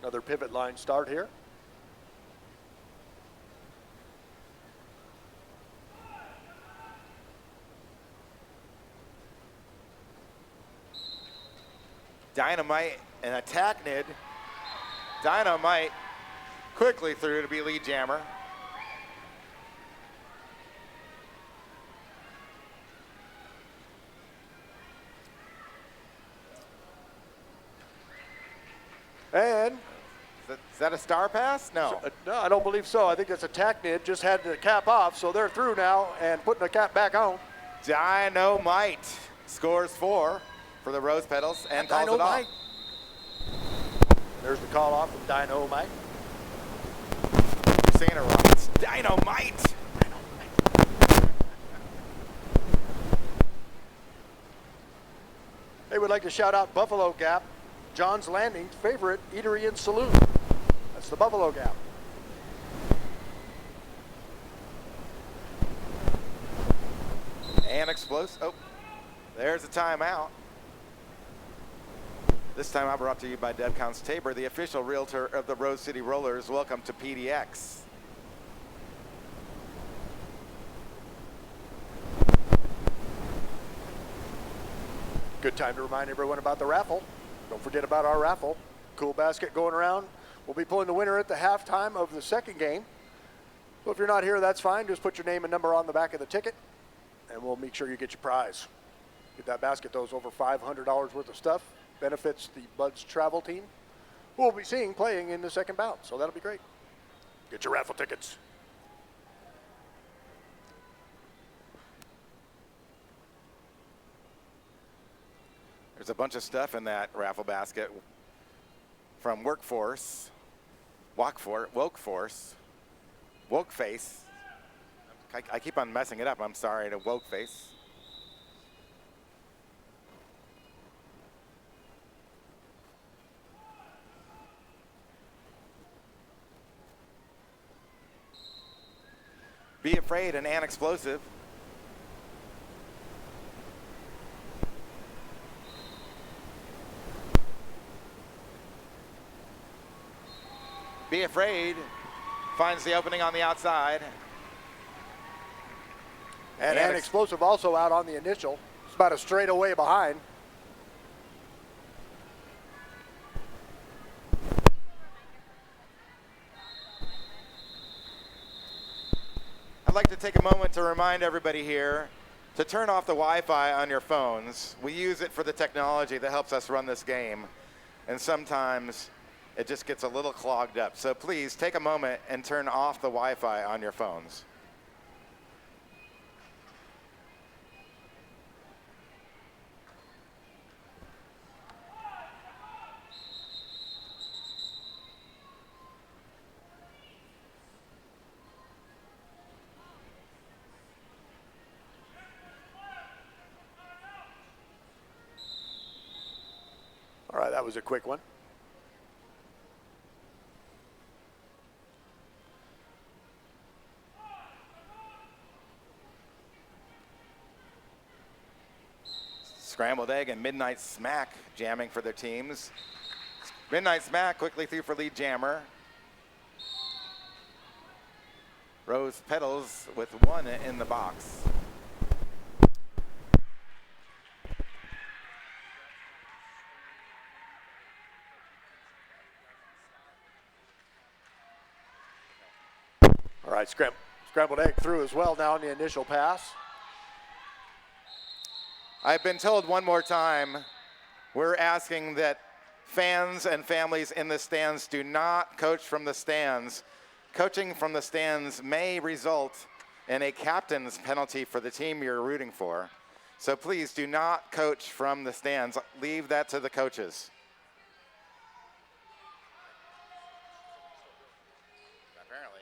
Another pivot line start here. Dynamite and Attacknid. Dynamite quickly through to be lead jammer. And Is that a star pass? No. no, I don't believe so. I think it's a tack nid. Just had the cap off, so they're through now and putting the cap back on. Dynamite scores 4 for the Rose Petals and calls it off. There's the call off from Dynamite. You're saying it wrong. It's Dynamite. They would like to shout out Buffalo Gap, John's Landing's favorite eatery and saloon. That's the Buffalo Gap. And explosive. Oh, there's a timeout. This time I'm brought to you by Deb Counts Tabor, the official realtor of the Rose City Rollers. Welcome to PDX. Good time to remind everyone about the raffle. Don't forget about our raffle. Cool basket going around. We'll be pulling the winner at the halftime of the second game. So if you're not here, that's fine. Just put your name and number on the back of the ticket, and we'll make sure you get your prize. Get that basket, those over $500 worth of stuff. Benefits the Buds travel team, who we'll be seeing playing in the second bout. So that'll be great. Get your raffle tickets. There's a bunch of stuff in that raffle basket from Wokeface, Wokeface. I keep on messing it up. I'm sorry to Wokeface. Be Afraid and An Explosive. Be Afraid finds the opening on the outside. And An Explosive also out on the initial. It's about a straightaway behind. I'd like to take a moment to remind everybody here to turn off the Wi-Fi on your phones. We use it for the technology that helps us run this game, and sometimes it just gets a little clogged up. So please take a moment and turn off the Wi-Fi on your phones. All right, that was a quick one. Scrambled Egg and Midnight Smack jamming for their teams. Midnight Smack quickly through for lead jammer. Rose Petals with 1 in the box. All right, Scrambled Egg through as well now in the initial pass. I've been told one more time, we're asking that fans and families in the stands do not coach from the stands. Coaching from the stands may result in a captain's penalty for the team you're rooting for. So please do not coach from the stands. Leave that to the coaches. Apparently.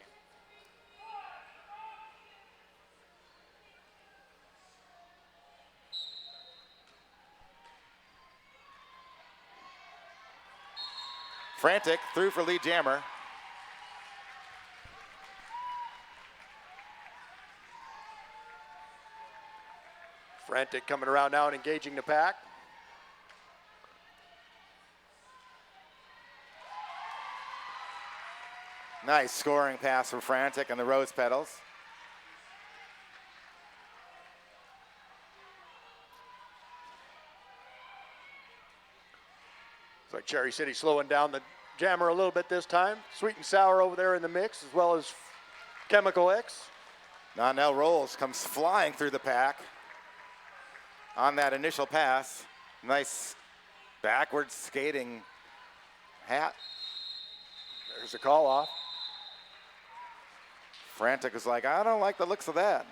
Frantic through for lead jammer. Frantic coming around now and engaging the pack. Nice scoring pass from Frantic and the Rose Petals. It's like Cherry City slowing down the Jammer a little bit this time. Sweet and sour over there in the mix, as well as Chemical X. Nonell Rolls comes flying through the pack on that initial pass. Nice backwards skating hat. There's a call off. Frantic is like, I don't like the looks of that.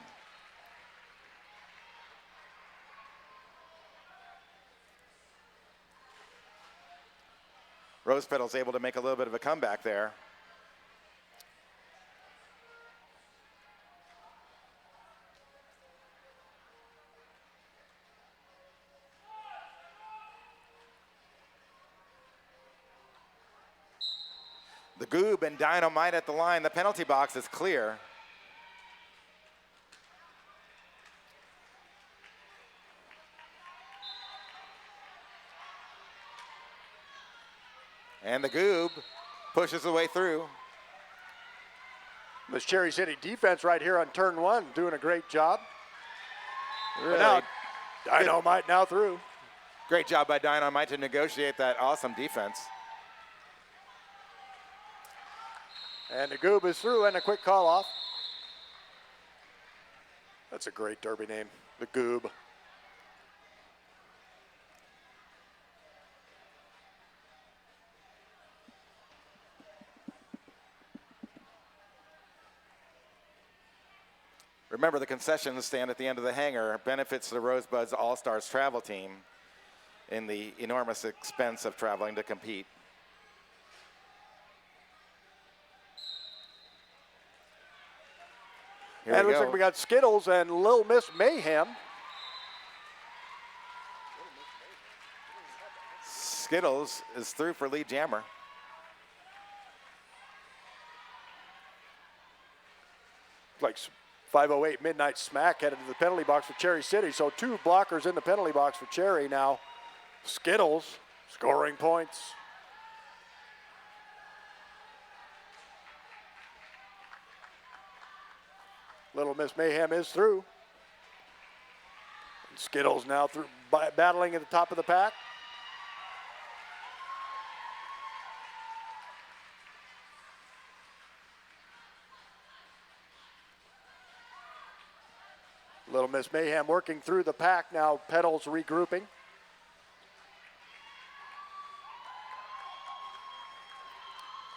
Rose Petals able to make a little bit of a comeback there. The Goob and Dynamite at the line. The penalty box is clear. And the Goob pushes the way through. This Cherry City defense right here on turn one doing a great job. Really now, Dynamite now through. great job by Dynamite to negotiate that awesome defense. And the Goob is through and a quick call off. That's a great derby name, the Goob. Remember, the concession stand at the end of the hangar benefits the Rosebuds All-Stars travel team in the enormous expense of traveling to compete. Here And it we looks go. like we got Skittles and Little Miss Mayhem. Skittles is through for lead jammer. Like 5:08 Midnight Smack headed to the penalty box for Cherry City. So two blockers in the penalty box for Cherry now. Skittles scoring points. Little Miss Mayhem is through. And Skittles now through battling at the top of the pack. Little Miss Mayhem working through the pack now. Petals regrouping.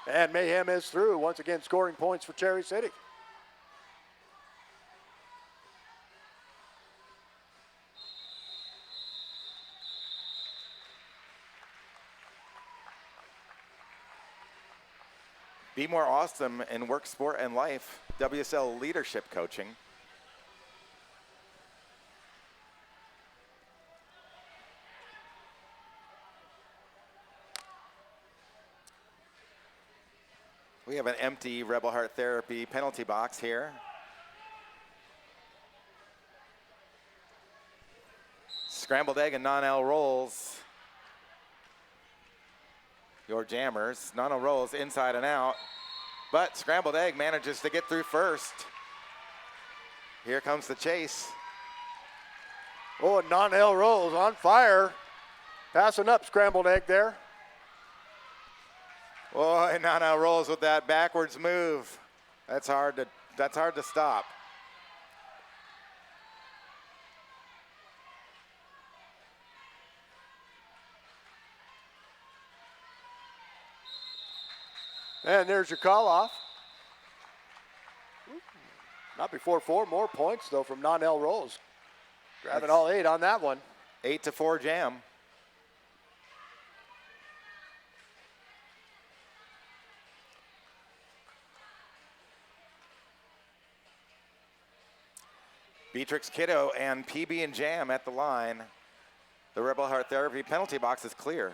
And Mayhem is through, once again scoring points for Cherry City. Be more awesome in work, sport, and life. WSL leadership coaching. We have an empty Rebel Heart Therapy penalty box here. Scrambled egg and non-L rolls. Your jammers. Non-L rolls inside and out. But scrambled egg manages to get through first. Here comes the chase. Oh, and non-L rolls on fire. Passing up scrambled egg there. Boy, non-L rolls with that backwards move. That's hard to stop. And there's your call off. Not before 4 more points though from non-L rolls. Grabbing all 8 on that one. 8-4 jam. Beatrix Kiddo and PB and Jam at the line. The Rebel Heart Therapy penalty box is clear.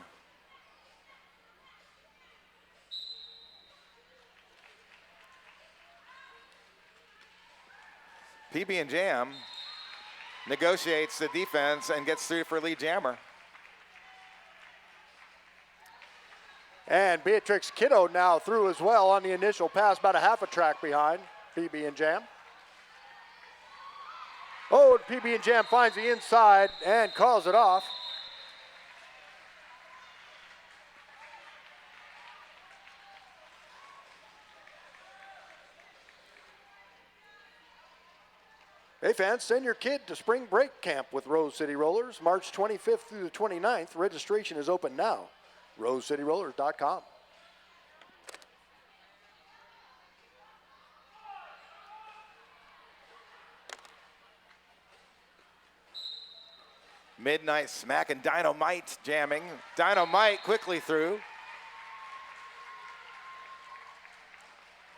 PB and Jam negotiates the defense and gets through for lead jammer. And Beatrix Kiddo now through as well on the initial pass, about a half a track behind PB and Jam. Oh, PB and Jam finds the inside and calls it off. Hey fans, send your kid to spring break camp with Rose City Rollers, March 25th through the 29th. Registration is open now. RoseCityRollers.com. Midnight Smack and Dynamite jamming. Dynamite quickly through.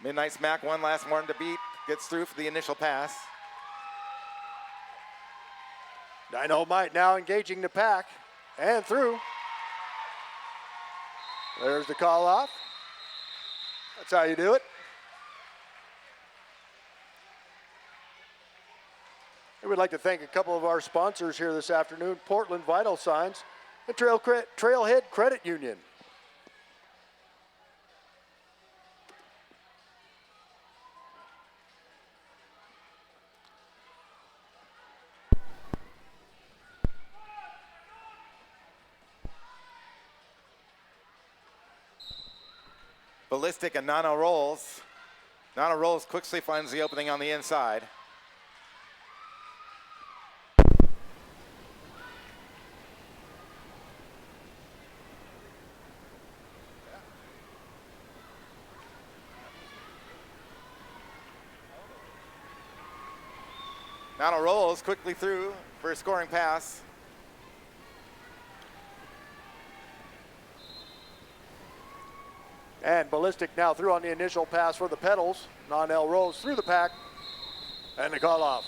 Midnight Smack, one last one to beat, gets through for the initial pass. Dynamite now engaging the pack and through. There's the call off. That's how you do it. And we'd like to thank a couple of our sponsors here this afternoon, Portland Vital Signs and Trailhead Credit Union. Ballistic and Nano rolls. Nano rolls quickly finds the opening on the inside. Nano rolls quickly through for a scoring pass. And Ballistic now through on the initial pass for the Petals. Nonell rolls through the pack and the call off.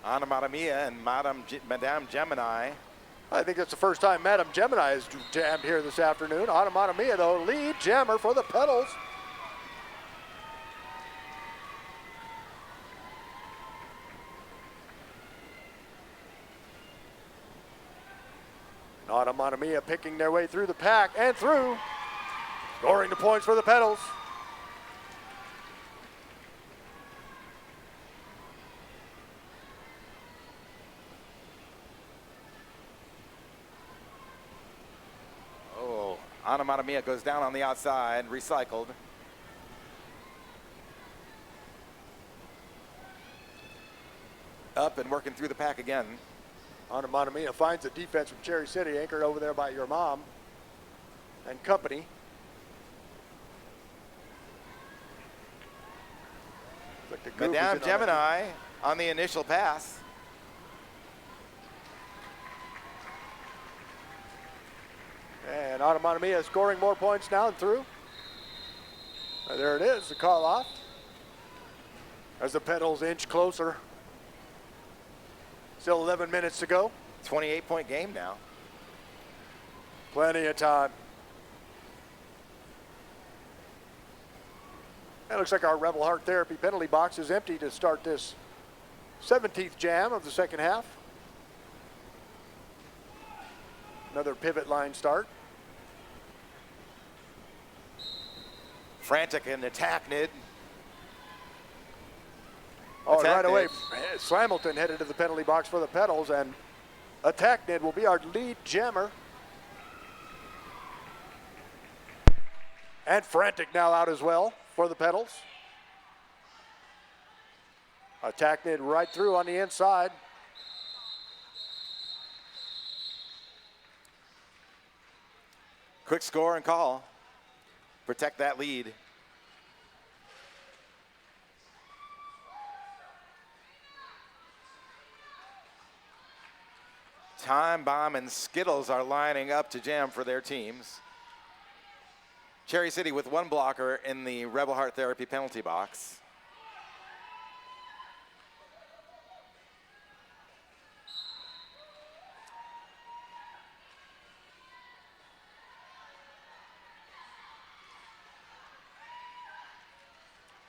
Onomatopoeia and Madame Gemini. I think that's the first time Madame Gemini has jammed here this afternoon. Onomatopoeia, though, lead jammer for the Petals. Onomatopoeia picking their way through the pack and through. Scoring the points for the Petals. Onomatopoeia goes down on the outside, recycled. Up and working through the pack again. Onomatopoeia finds the defense from Cherry City, anchored over there by your mom and company. Like Madame Gemini on the initial pass. And Onomatopoeia scoring more points now and through. There it is, the call off. As the Petals inch closer. Still 11 minutes to go. 28-point game now. Plenty of time. It looks like our Rebel Heart Therapy penalty box is empty to start this 17th jam of the second half. Another pivot line start. Frantic and Attacknid. Oh, right away, Slamilton headed to the penalty box for the Petals, and Attacknid will be our lead jammer. And Frantic now out as well for the Petals. Attacknid right through on the inside. Quick score and call. Protect that lead. Time Bomb and Skittles are lining up to jam for their teams. Cherry City with one blocker in the Rebel Heart Therapy penalty box.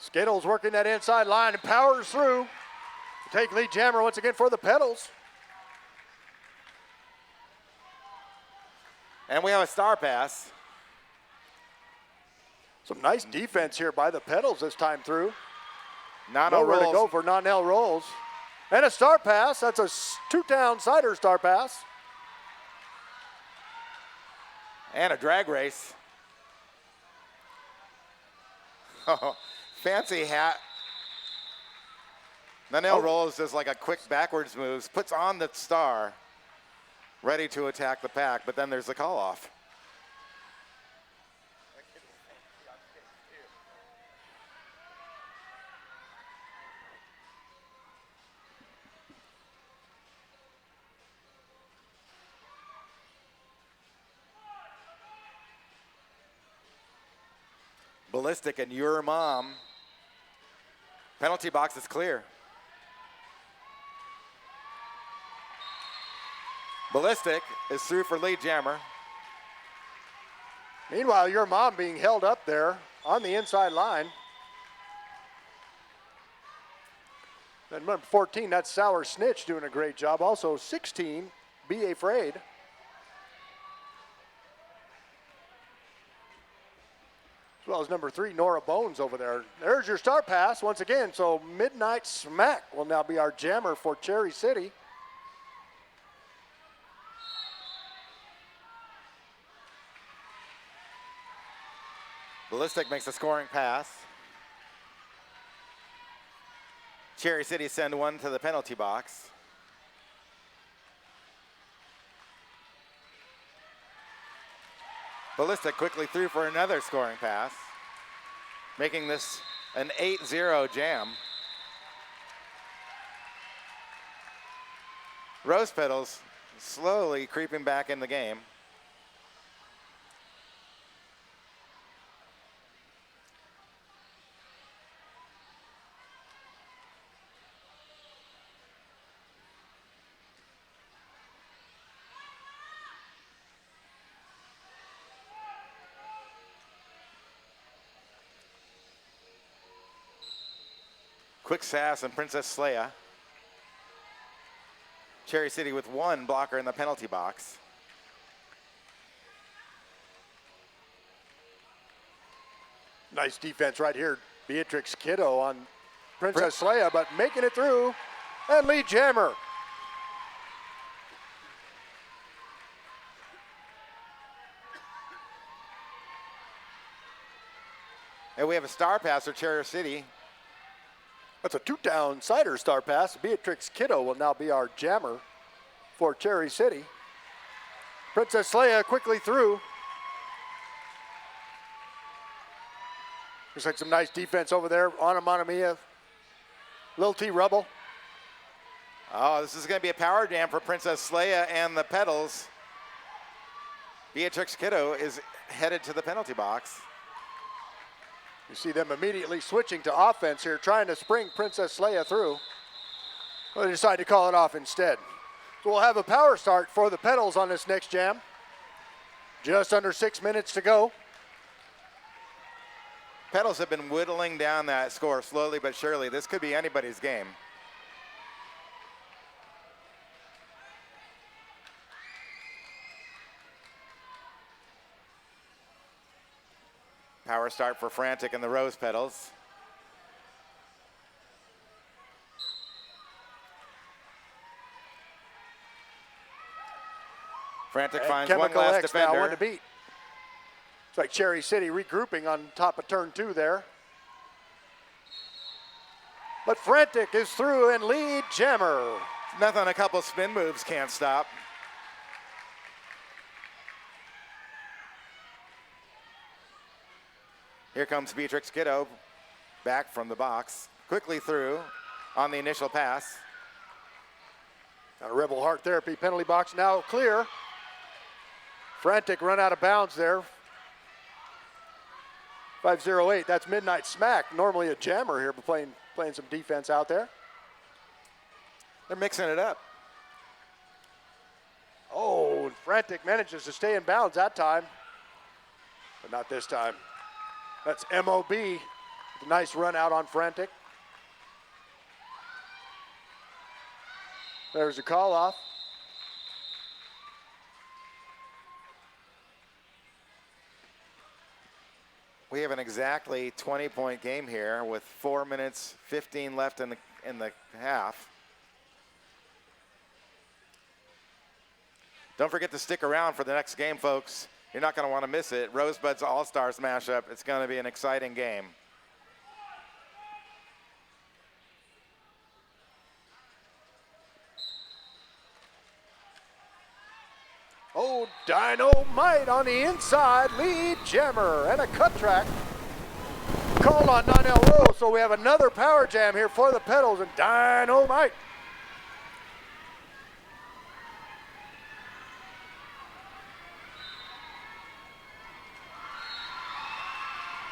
Skittles working that inside line and powers through. Take lead jammer once again for the Petals. And we have a star pass. Some nice defense here by the Petals this time through. Nano Nowhere to rolls. go for Nonell rolls. And a star pass. That's a two-down cider star pass. And a drag race. Oh, fancy hat. Nonell rolls does like a quick backwards moves, puts on the star, ready to attack the pack, but then there's the call off. Ballistic and your mom. Penalty box is clear. Ballistic is through for lead jammer. Meanwhile, your mom being held up there on the inside line. Then number 14, that's Sour Snitch doing a great job. Also 16, Be Afraid. As well as number 3, Nora Bones over there. There's your star pass once again. So Midnight Smack will now be our jammer for Cherry City. Ballistic makes a scoring pass. Cherry City send one to the penalty box. Ballistic quickly through for another scoring pass, making this an 8-0 jam. Rose Petals slowly creeping back in the game. Quick sass and Princess Leia. Cherry City with one blocker in the penalty box. Nice defense right here. Beatrix Kiddo on Princess Leia, but making it through. And lead jammer. And we have a star pass for Cherry City. That's a two-down cider star pass. Beatrix Kiddo will now be our jammer for Cherry City. Princess Leia quickly through. Looks like some nice defense over there. Anna Monamia, Lil T Rebel. Oh, this is going to be a power jam for Princess Leia and the Petals. Beatrix Kiddo is headed to the penalty box. You see them immediately switching to offense here, trying to spring Princess Leia through. Well, they decide to call it off instead. So we'll have a power start for the Petals on this next jam. Just under 6 minutes to go. Petals have been whittling down that score slowly but surely. This could be anybody's game. Power start for Frantic and the Rose Petals. Frantic And finds Chemical one last X now, one to defender. beat. It's like Cherry City regrouping on top of turn 2 there. But Frantic is through and lead jammer. Nothing a couple spin moves can't stop. Here comes Beatrix Kiddo back from the box. Quickly through on the initial pass. Got a Rebel Heart Therapy penalty box now clear. Frantic run out of bounds there. 508, that's Midnight Smack. Normally a jammer here, but playing some defense out there. They're mixing it up. Oh, and Frantic manages to stay in bounds that time, but not this time. That's MOB. A nice run out on Frantic. There's a call off. We have an exactly 20-point game here with 4 minutes 15 left in the half. Don't forget to stick around for the next game, folks. You're not going to want to miss it. Rosebud's All-Stars mashup. It's going to be an exciting game. Oh, Dynamite on the inside, lead jammer, and a cut track. Called on Donnell Rose, so we have another power jam here for the Petals and Dynamite.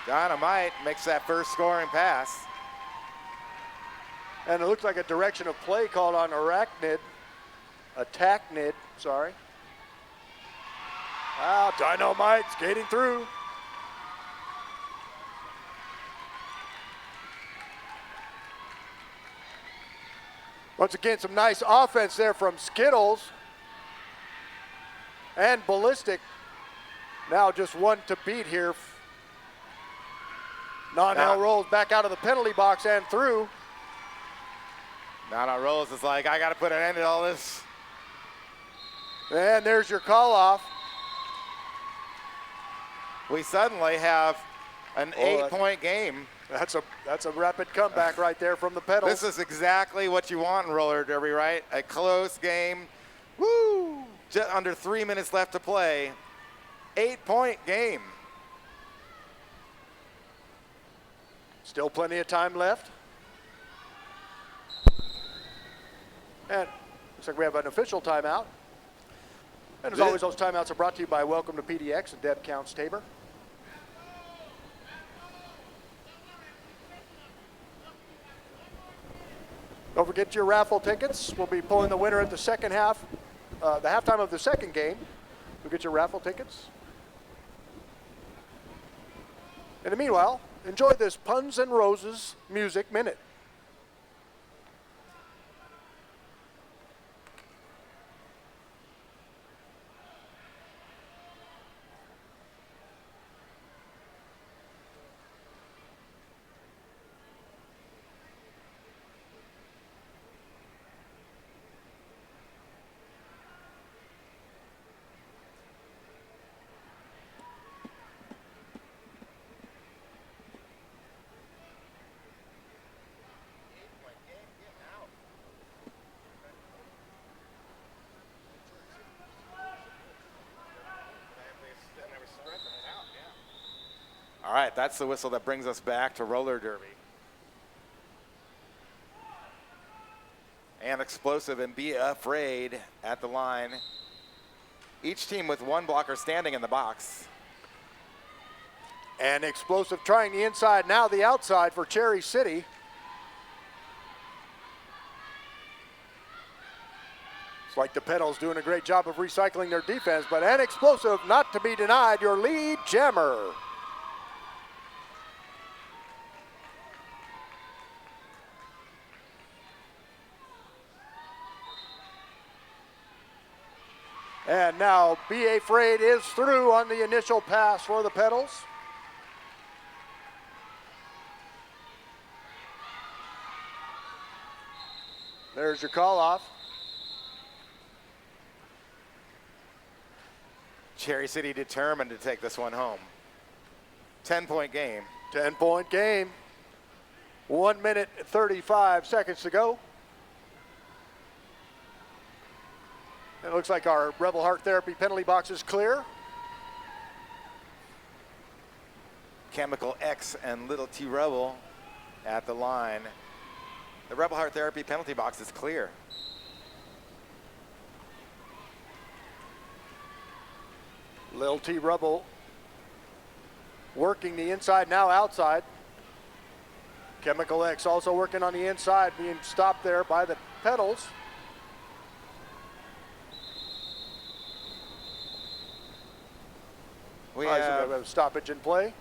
Dynamite makes that first scoring pass. And it looks like a direction of play called on Attacknid, sorry. Wow, Dynamite skating through. Once again, some nice offense there from Skittles. And Ballistic now just one to beat here. Donnell rolls back out of the penalty box and through. Donnell Rose is like, I got to put an end to all this. And there's your call off. We suddenly have an 8-point game. That's a rapid comeback right there from the Petals. This is exactly what you want in roller derby, right? A close game. Woo! Just under 3 minutes left to play. 8-point game. Still plenty of time left. And looks like we have an official timeout. And as always, those timeouts are brought to you by Welcome to PDX and Deb Counts Tabor. Don't forget your raffle tickets. We'll be pulling the winner at the second half, the halftime of the second game. You'll get your raffle tickets. In the meanwhile, enjoy this Puns and Roses Music Minute. All right, that's the whistle that brings us back to roller derby. And Explosive and Be Afraid at the line. Each team with one blocker standing in the box. And Explosive trying the inside, now the outside for Cherry City. It's like the Petals doing a great job of recycling their defense, but an Explosive not to be denied, your lead jammer. And now Be Afraid is through on the initial pass for the Petals. There's your call off. Cherry City determined to take this one home. 10-point game. 10-point game. 1 minute 35 seconds to go. It looks like our Rebel Heart Therapy penalty box is clear. Chemical X and Little T Rebel at the line. The Rebel Heart Therapy penalty box is clear. Little T Rebel working the inside, now outside. Chemical X also working on the inside, being stopped there by the Petals. We so have a stoppage in play.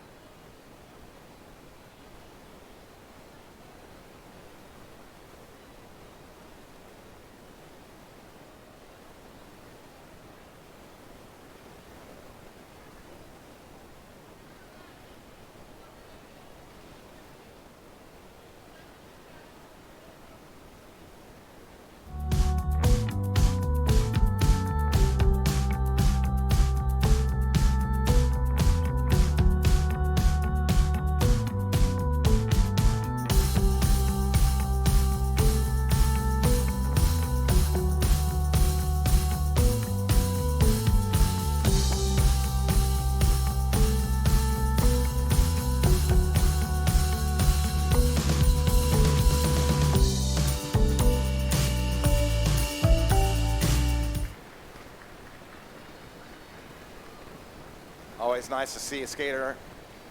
always nice to see a skater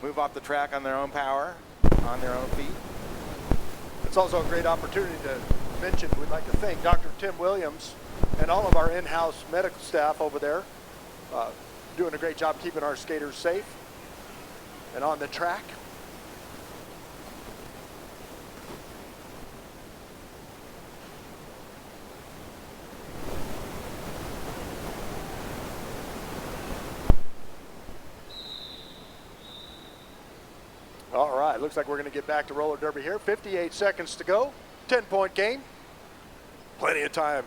move off the track on their own power, on their own feet. It's also a great opportunity to mention we'd like to thank Dr. Tim Williams and all of our in-house medical staff over there, doing a great job keeping our skaters safe and on the track. All right, looks like we're going to get back to roller derby here. 58 seconds to go, 10-point game. Plenty of time.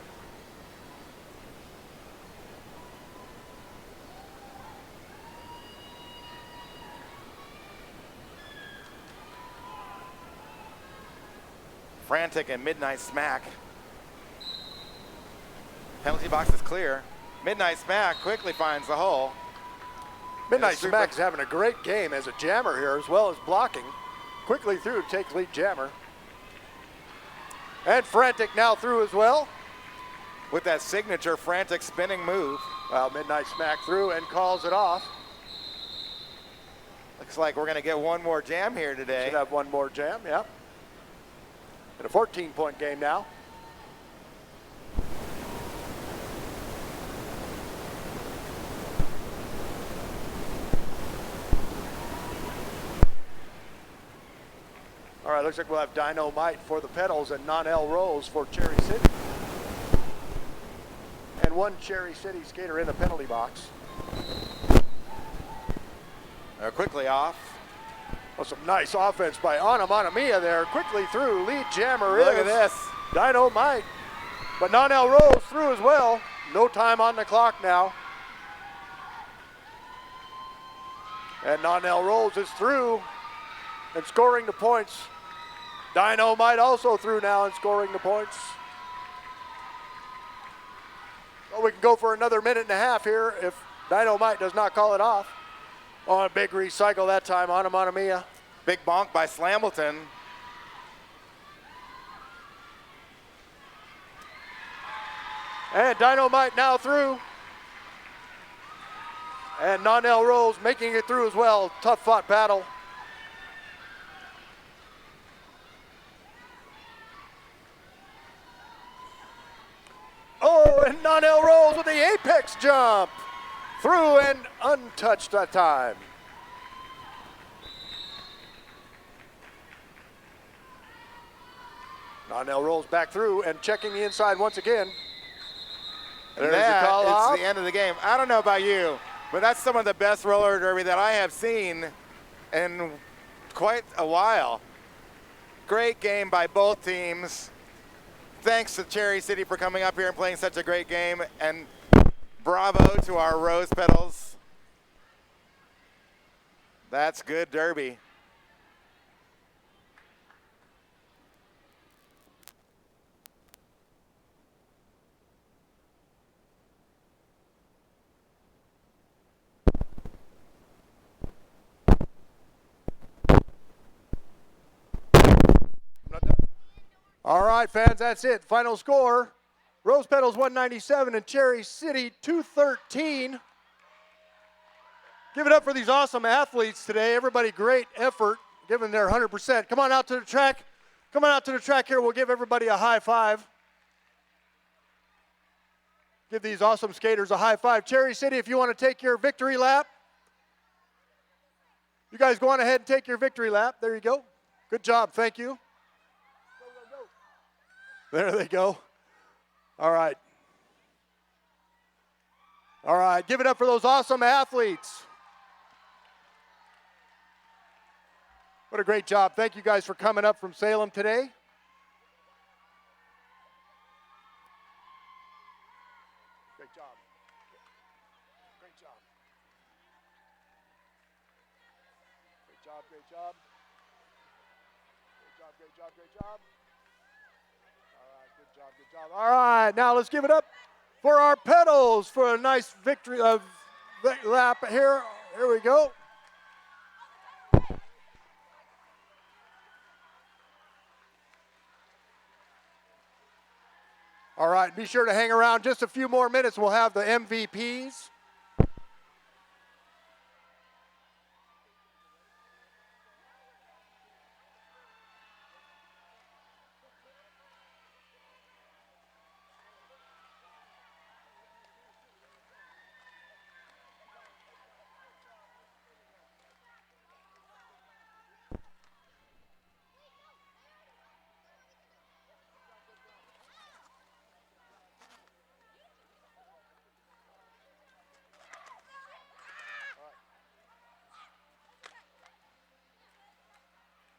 Frantic and Midnight Smack. Penalty box is clear. Midnight Smack quickly finds the hole. Midnight Smack is having a great game as a jammer here, as well as blocking. Quickly through, takes lead jammer. And Frantic now through as well. With that signature Frantic spinning move. Well, Midnight Smack through and calls it off. Looks like we're going to get one more jam here today. Should have one more jam, yeah. And a 14-point game now. All right, looks like we'll have Dynamite for the Petals and Non-L Rose for Cherry City. And one Cherry City skater in the penalty box. Quickly off. Well, some nice offense by Onomatopoeia there. Quickly through, lead jammer Look is at this. Dynamite. But Non-L Rose through as well. No time on the clock now. And Non-L Rose is through and scoring the points. Dynamite also through now and scoring the points. Well, we can go for another minute and a half here if Dynamite does not call it off. Oh, a big recycle that time, Onomatopoeia. Big bonk by Slambleton. And Dynamite now through. And Non-L Rose making it through as well. Tough fought battle. Oh, and Non-L Rose with the apex jump. Through and untouched that time. Non-L Rose back through and checking the inside once again. There's the call. It's the end of the game. I don't know about you, but that's some of the best roller derby that I have seen in quite a while. Great game by both teams. Thanks to Cherry City for coming up here and playing such a great game, and bravo to our Rose Petals. That's good derby. All right, fans, that's it. Final score, Rose Petals 197 and Cherry City 213. Give it up for these awesome athletes today. Everybody, great effort, giving their 100%. Come on out to the track. Come on out to the track here. We'll give everybody a high five. Give these awesome skaters a high five. Cherry City, if you want to take your victory lap. You guys go on ahead and take your victory lap. There you go. Good job. Thank you. There they go. All right. All right. Give it up for those awesome athletes. What a great job. Thank you guys for coming up from Salem today. Great job. Great job. Great job, great job. Great job, great job, great job. Good job, good job. All right, now let's give it up for our Petals for a nice victory of lap here. Here we go. All right, be sure to hang around just a few more minutes. We'll have the MVPs.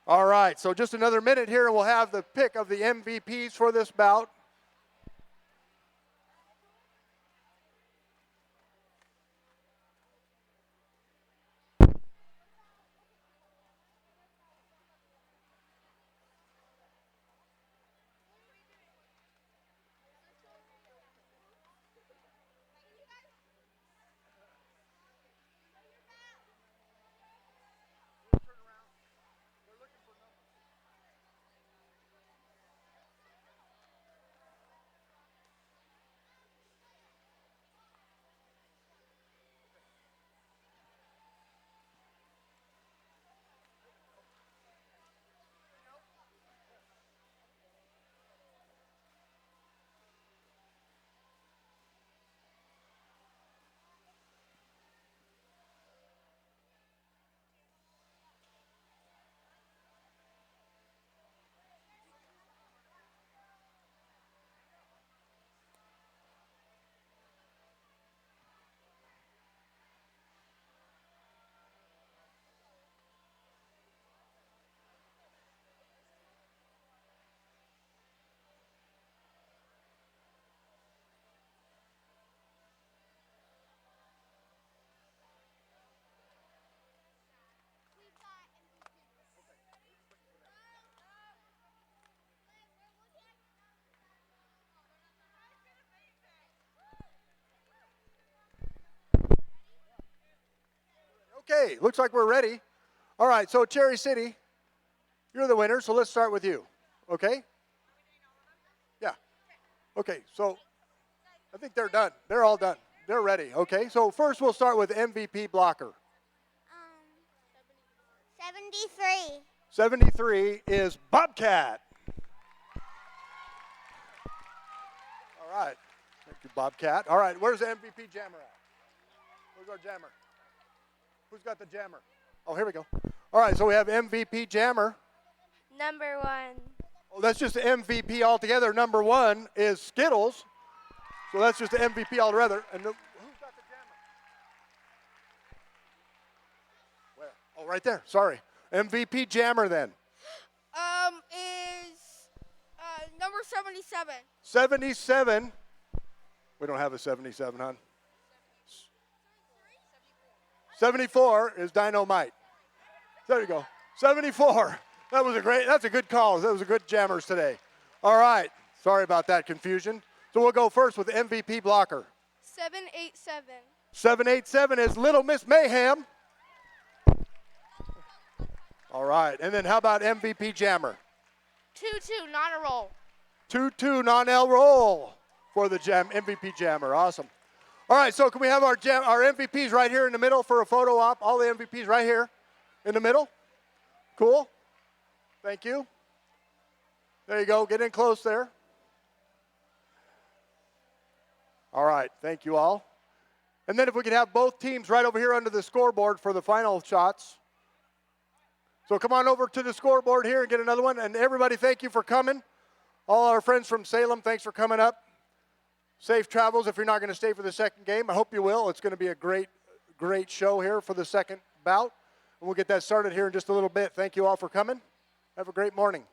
All right, so just another minute here, and we'll have the pick of the MVPs for this bout. Okay, looks like we're ready. All right, so Cherry City, you're the winner, so let's start with you, okay? Yeah. Okay, so I think they're done. They're all done. They're ready, okay? So first we'll start with MVP blocker. 73. 73 is Bobcat. All right. Thank you, Bobcat. All right, where's the MVP jammer at? Where's our jammer? Who's got the jammer? Oh, here we go. All right, so we have MVP jammer. Number 1. Oh, that's just the MVP altogether. Number 1 is Skittles. So that's just the MVP altogether. And who's got the jammer? Where? Oh, right there. Sorry. MVP jammer then. Is number 77. 77. We don't have a 77, hon. 74 is Dynamite. There you go. 74. That's a good call. That was a good jammers today. All right. Sorry about that confusion. So we'll go first with MVP blocker. 787. 787 is Little Miss Mayhem. All right. And then how about MVP jammer? 22, not a roll. 2-2 non-L roll for the MVP jammer. Awesome. All right, so can we have our MVPs right here in the middle for a photo op? All the MVPs right here in the middle. Cool. Thank you. There you go. Get in close there. All right. Thank you all. And then if we could have both teams right over here under the scoreboard for the final shots. So come on over to the scoreboard here and get another one. And everybody, thank you for coming. All our friends from Salem, thanks for coming up. Safe travels if you're not going to stay for the second game. I hope you will. It's going to be a great, great show here for the second bout. And we'll get that started here in just a little bit. Thank you all for coming. Have a great morning.